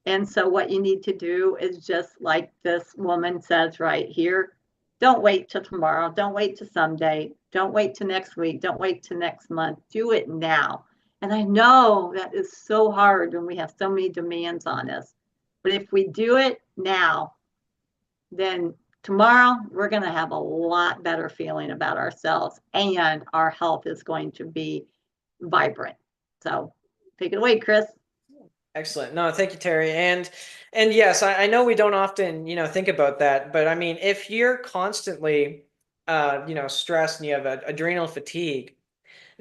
S2: And so what you need to do is, just like this woman says right here, don't wait till tomorrow. Don't wait till someday. Don't wait till next week. Don't wait till next month. Do it now. And I know that is so hard when we have so many demands on us. But if we do it now, then tomorrow we're going to have a lot better feeling about ourselves, and our health is going to be vibrant. So take it away, Chris.
S1: Excellent. No, thank you, Terry. And yes, I know we don't often, think about that, but I mean, if you're constantly, stressed and you have adrenal fatigue,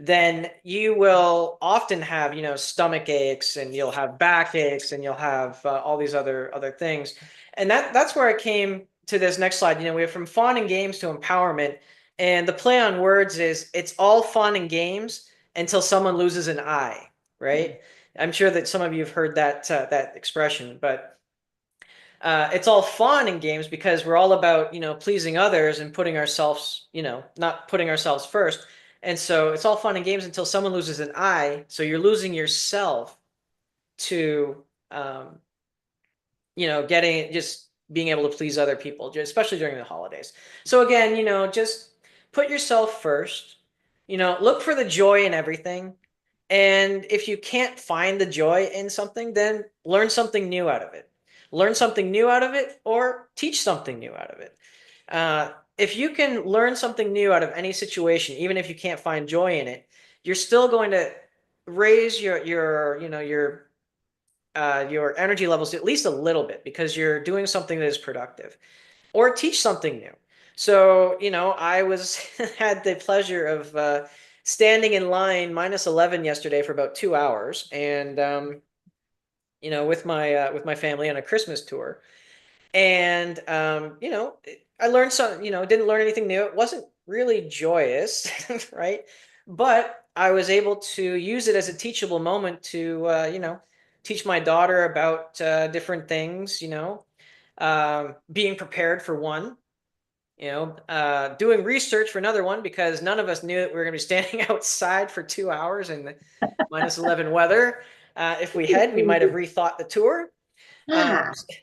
S1: then you will often have, stomach aches, and you'll have back aches, and you'll have all these other things. And that's where I came to this next slide, we have from fun and games to empowerment. And the play on words is it's all fun and games until someone loses an eye, right? I'm sure that some of you have heard that expression, but it's all fun and games because we're all about, pleasing others and putting ourselves, not putting ourselves first. And so it's all fun and games until someone loses an eye. So you're losing yourself to, just being able to please other people, especially during the holidays. So again, just put yourself first, look for the joy in everything. And if you can't find the joy in something, then learn something new out of it. Learn something new out of it or teach something new out of it. If you can learn something new out of any situation, even if you can't find joy in it, you're still going to raise your energy levels at least a little bit because you're doing something that is productive, or teach something new. So, I had the pleasure of standing in line -11 yesterday for about 2 hours, and with my family on a Christmas tour. And I learned some, didn't learn anything new. It wasn't really joyous, right? But I was able to use it as a teachable moment to teach my daughter about different things, being prepared for one, doing research for another one, because none of us knew that we were going to be standing outside for 2 hours in the -11 weather. If we had, we might have rethought the tour.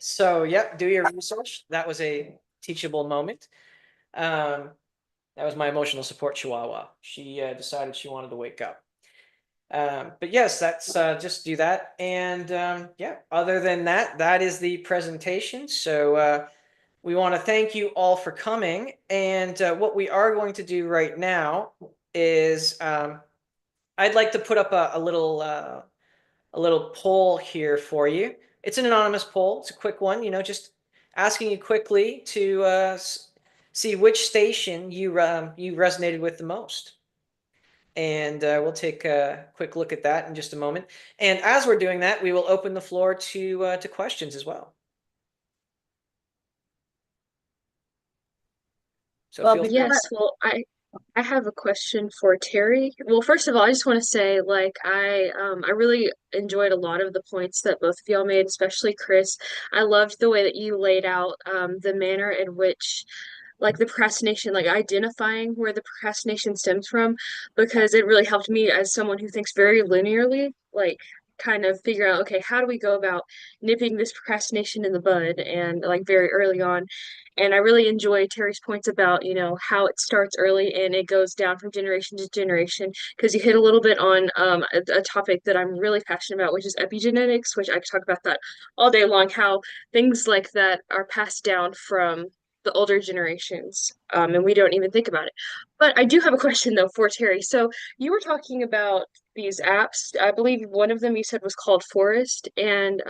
S1: So, yep, do your research. That was a teachable moment. That was my emotional support chihuahua. She decided she wanted to wake up. But yes, that's just do that. And yeah, other than that, that is the presentation. So we want to thank you all for coming. And what we are going to do right now is I'd like to put up a little poll here for you. It's an anonymous poll. It's a quick one, just asking you quickly to see which station you resonated with the most. And we'll take a quick look at that in just a moment. And as we're doing that, we will open the floor to questions as well. So
S2: Well,
S1: feel free.
S3: Yes, well, I have a question for Terri. Well, first of all, I just want to say, like, I really enjoyed a lot of the points that both of y'all made, especially Chris. I loved the way that you laid out the manner in which, like, the procrastination, like identifying where the procrastination stems from, because it really helped me as someone who thinks very linearly, like kind of figure out, okay, how do we go about nipping this procrastination in the bud and like very early on. And I really enjoy Terri's points about, how it starts early and it goes down from generation to generation, because you hit a little bit on a topic that I'm really passionate about, which is epigenetics, which I could talk about that all day long, how things like that are passed down from the older generations, and we don't even think about it. But I do have a question though for Terri. So you were talking about these apps. I believe one of them you said was called Forest, and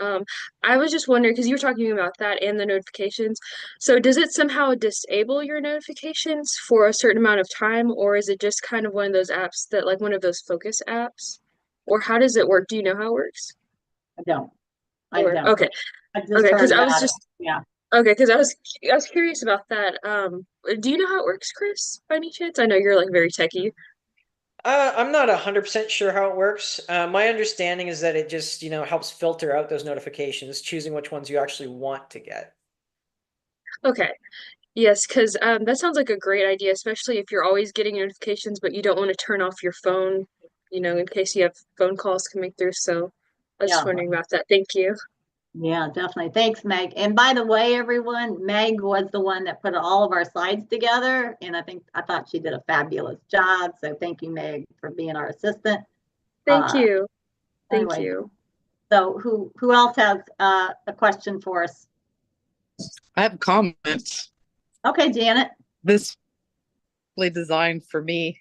S3: I was just wondering because you were talking about that and the notifications. So does it somehow disable your notifications for a certain amount of time, or is it just kind of one of those apps that like one of those focus apps, or how does it work? Do you know how it works?
S2: I don't. I
S3: Or,
S2: don't.
S3: okay,
S2: I just
S3: okay, because
S2: heard
S3: I was
S2: about it.
S3: just
S2: Yeah.
S3: okay, because I was curious about that. Do you know how it works, Chris, by any chance? I know you're like very techie.
S1: I'm not 100% sure how it works. My understanding is that it just, helps filter out those notifications, choosing which ones you actually want to get.
S3: Okay. Yes, because that sounds like a great idea, especially if you're always getting notifications, but you don't want to turn off your phone, in case you have phone calls coming through. So I was
S2: Yeah.
S3: just wondering about that. Thank you.
S2: Yeah, definitely. Thanks, Meg. And by the way, everyone, Meg was the one that put all of our slides together. And I thought she did a fabulous job. So thank you, Meg, for being our assistant.
S3: Thank you. Thank
S2: Anyway,
S3: you.
S2: so who else has a question for us?
S5: I have comments.
S2: Okay, Janet.
S5: This really designed for me.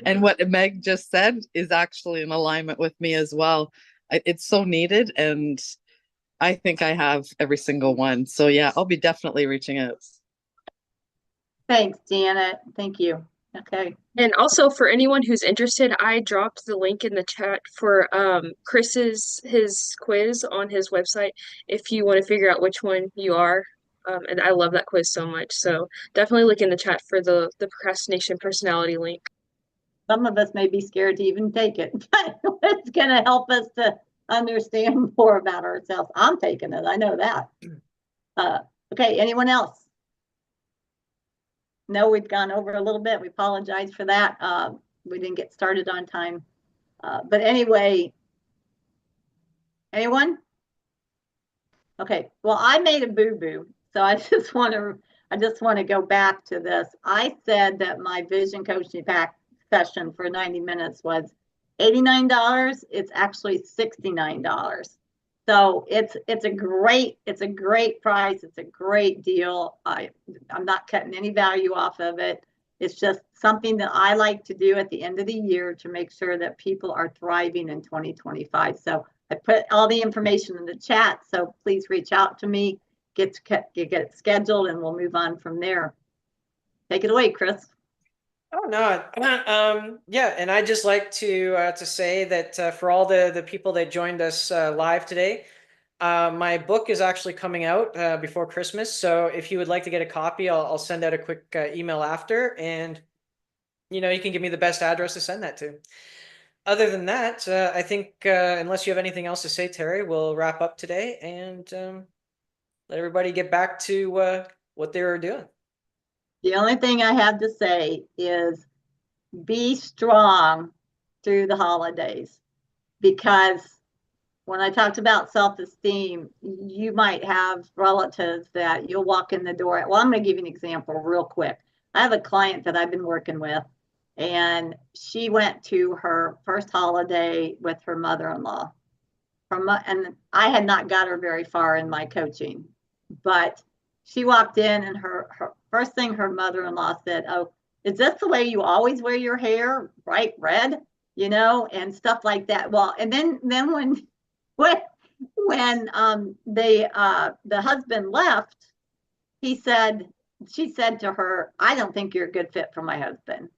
S5: And what Meg just said is actually in alignment with me as well. It's so needed, and I think I have every single one. So yeah, I'll be definitely reaching out.
S2: Thanks, Janet. Thank you. Okay.
S3: And also for anyone who's interested, I dropped the link in the chat for Chris's his quiz on his website if you want to figure out which one you are. And I love that quiz so much. So definitely look in the chat for the procrastination personality link.
S2: Some of us may be scared to even take it, but it's going to help us to understand more about ourselves. I'm taking it. I know that. Okay, anyone else? No, we've gone over a little bit. We apologize for that. We didn't get started on time. But anyway, anyone? Okay, well, I made a boo-boo. So I just want to go back to this. I said that my vision coaching pack session for 90 minutes was $89. It's actually $69. So it's a great price. It's a great deal. I'm not cutting any value off of it. It's just something that I like to do at the end of the year to make sure that people are thriving in 2025. So I put all the information in the chat. So please reach out to me, get it scheduled, and we'll move on from there. Take it away, Chris.
S1: Oh no, yeah, and I just like to say that for all the people that joined us live today, my book is actually coming out before Christmas. So if you would like to get a copy, I'll send out a quick email after, and you can give me the best address to send that to. Other than that, I think unless you have anything else to say, Terri, we'll wrap up today and let everybody get back to what they were doing.
S2: The only thing I have to say is be strong through the holidays, because when I talked about self-esteem, you might have relatives that you'll walk in the door. Well, I'm going to give you an example real quick. I have a client that I've been working with, and she went to her first holiday with her mother-in-law. And I had not got her very far in my coaching, but she walked in, and her first thing her mother-in-law said, "Oh, is this the way you always wear your hair, bright red?" And stuff like that. Well, and then when the husband left, she said to her, "I don't think you're a good fit for my husband."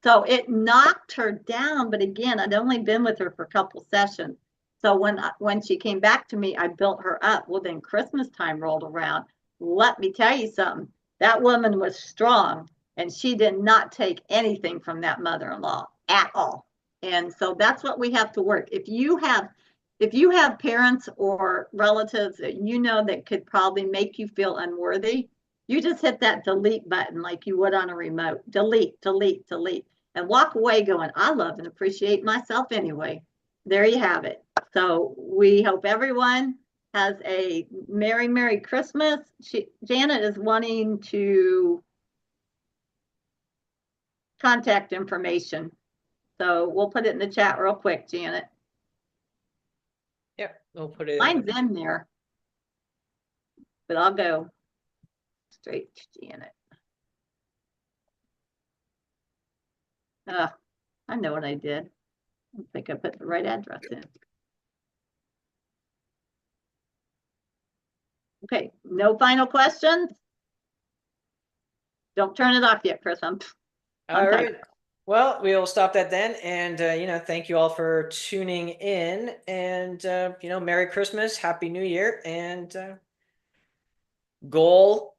S2: So it knocked her down. But again, I'd only been with her for a couple sessions. So when she came back to me, I built her up. Well, then Christmas time rolled around. Let me tell you something. That woman was strong, and she did not take anything from that mother-in-law at all. And so that's what we have to work. If you have parents or relatives that that could probably make you feel unworthy, you just hit that delete button like you would on a remote. Delete, delete, delete, and walk away going, "I love and appreciate myself anyway." There you have it. So we hope everyone has a Merry Christmas. Janet is wanting to contact information. So we'll put it in the chat real quick, Janet.
S1: Yep, we'll put it
S2: Mine's in there, but I'll go straight to Janet. I know what I did. I think I put the right address in. Okay, no final questions? Don't turn it off yet, Chris.
S1: all right. Well, we'll stop that then. And, thank you all for tuning in. And, Merry Christmas, Happy New Year. And goal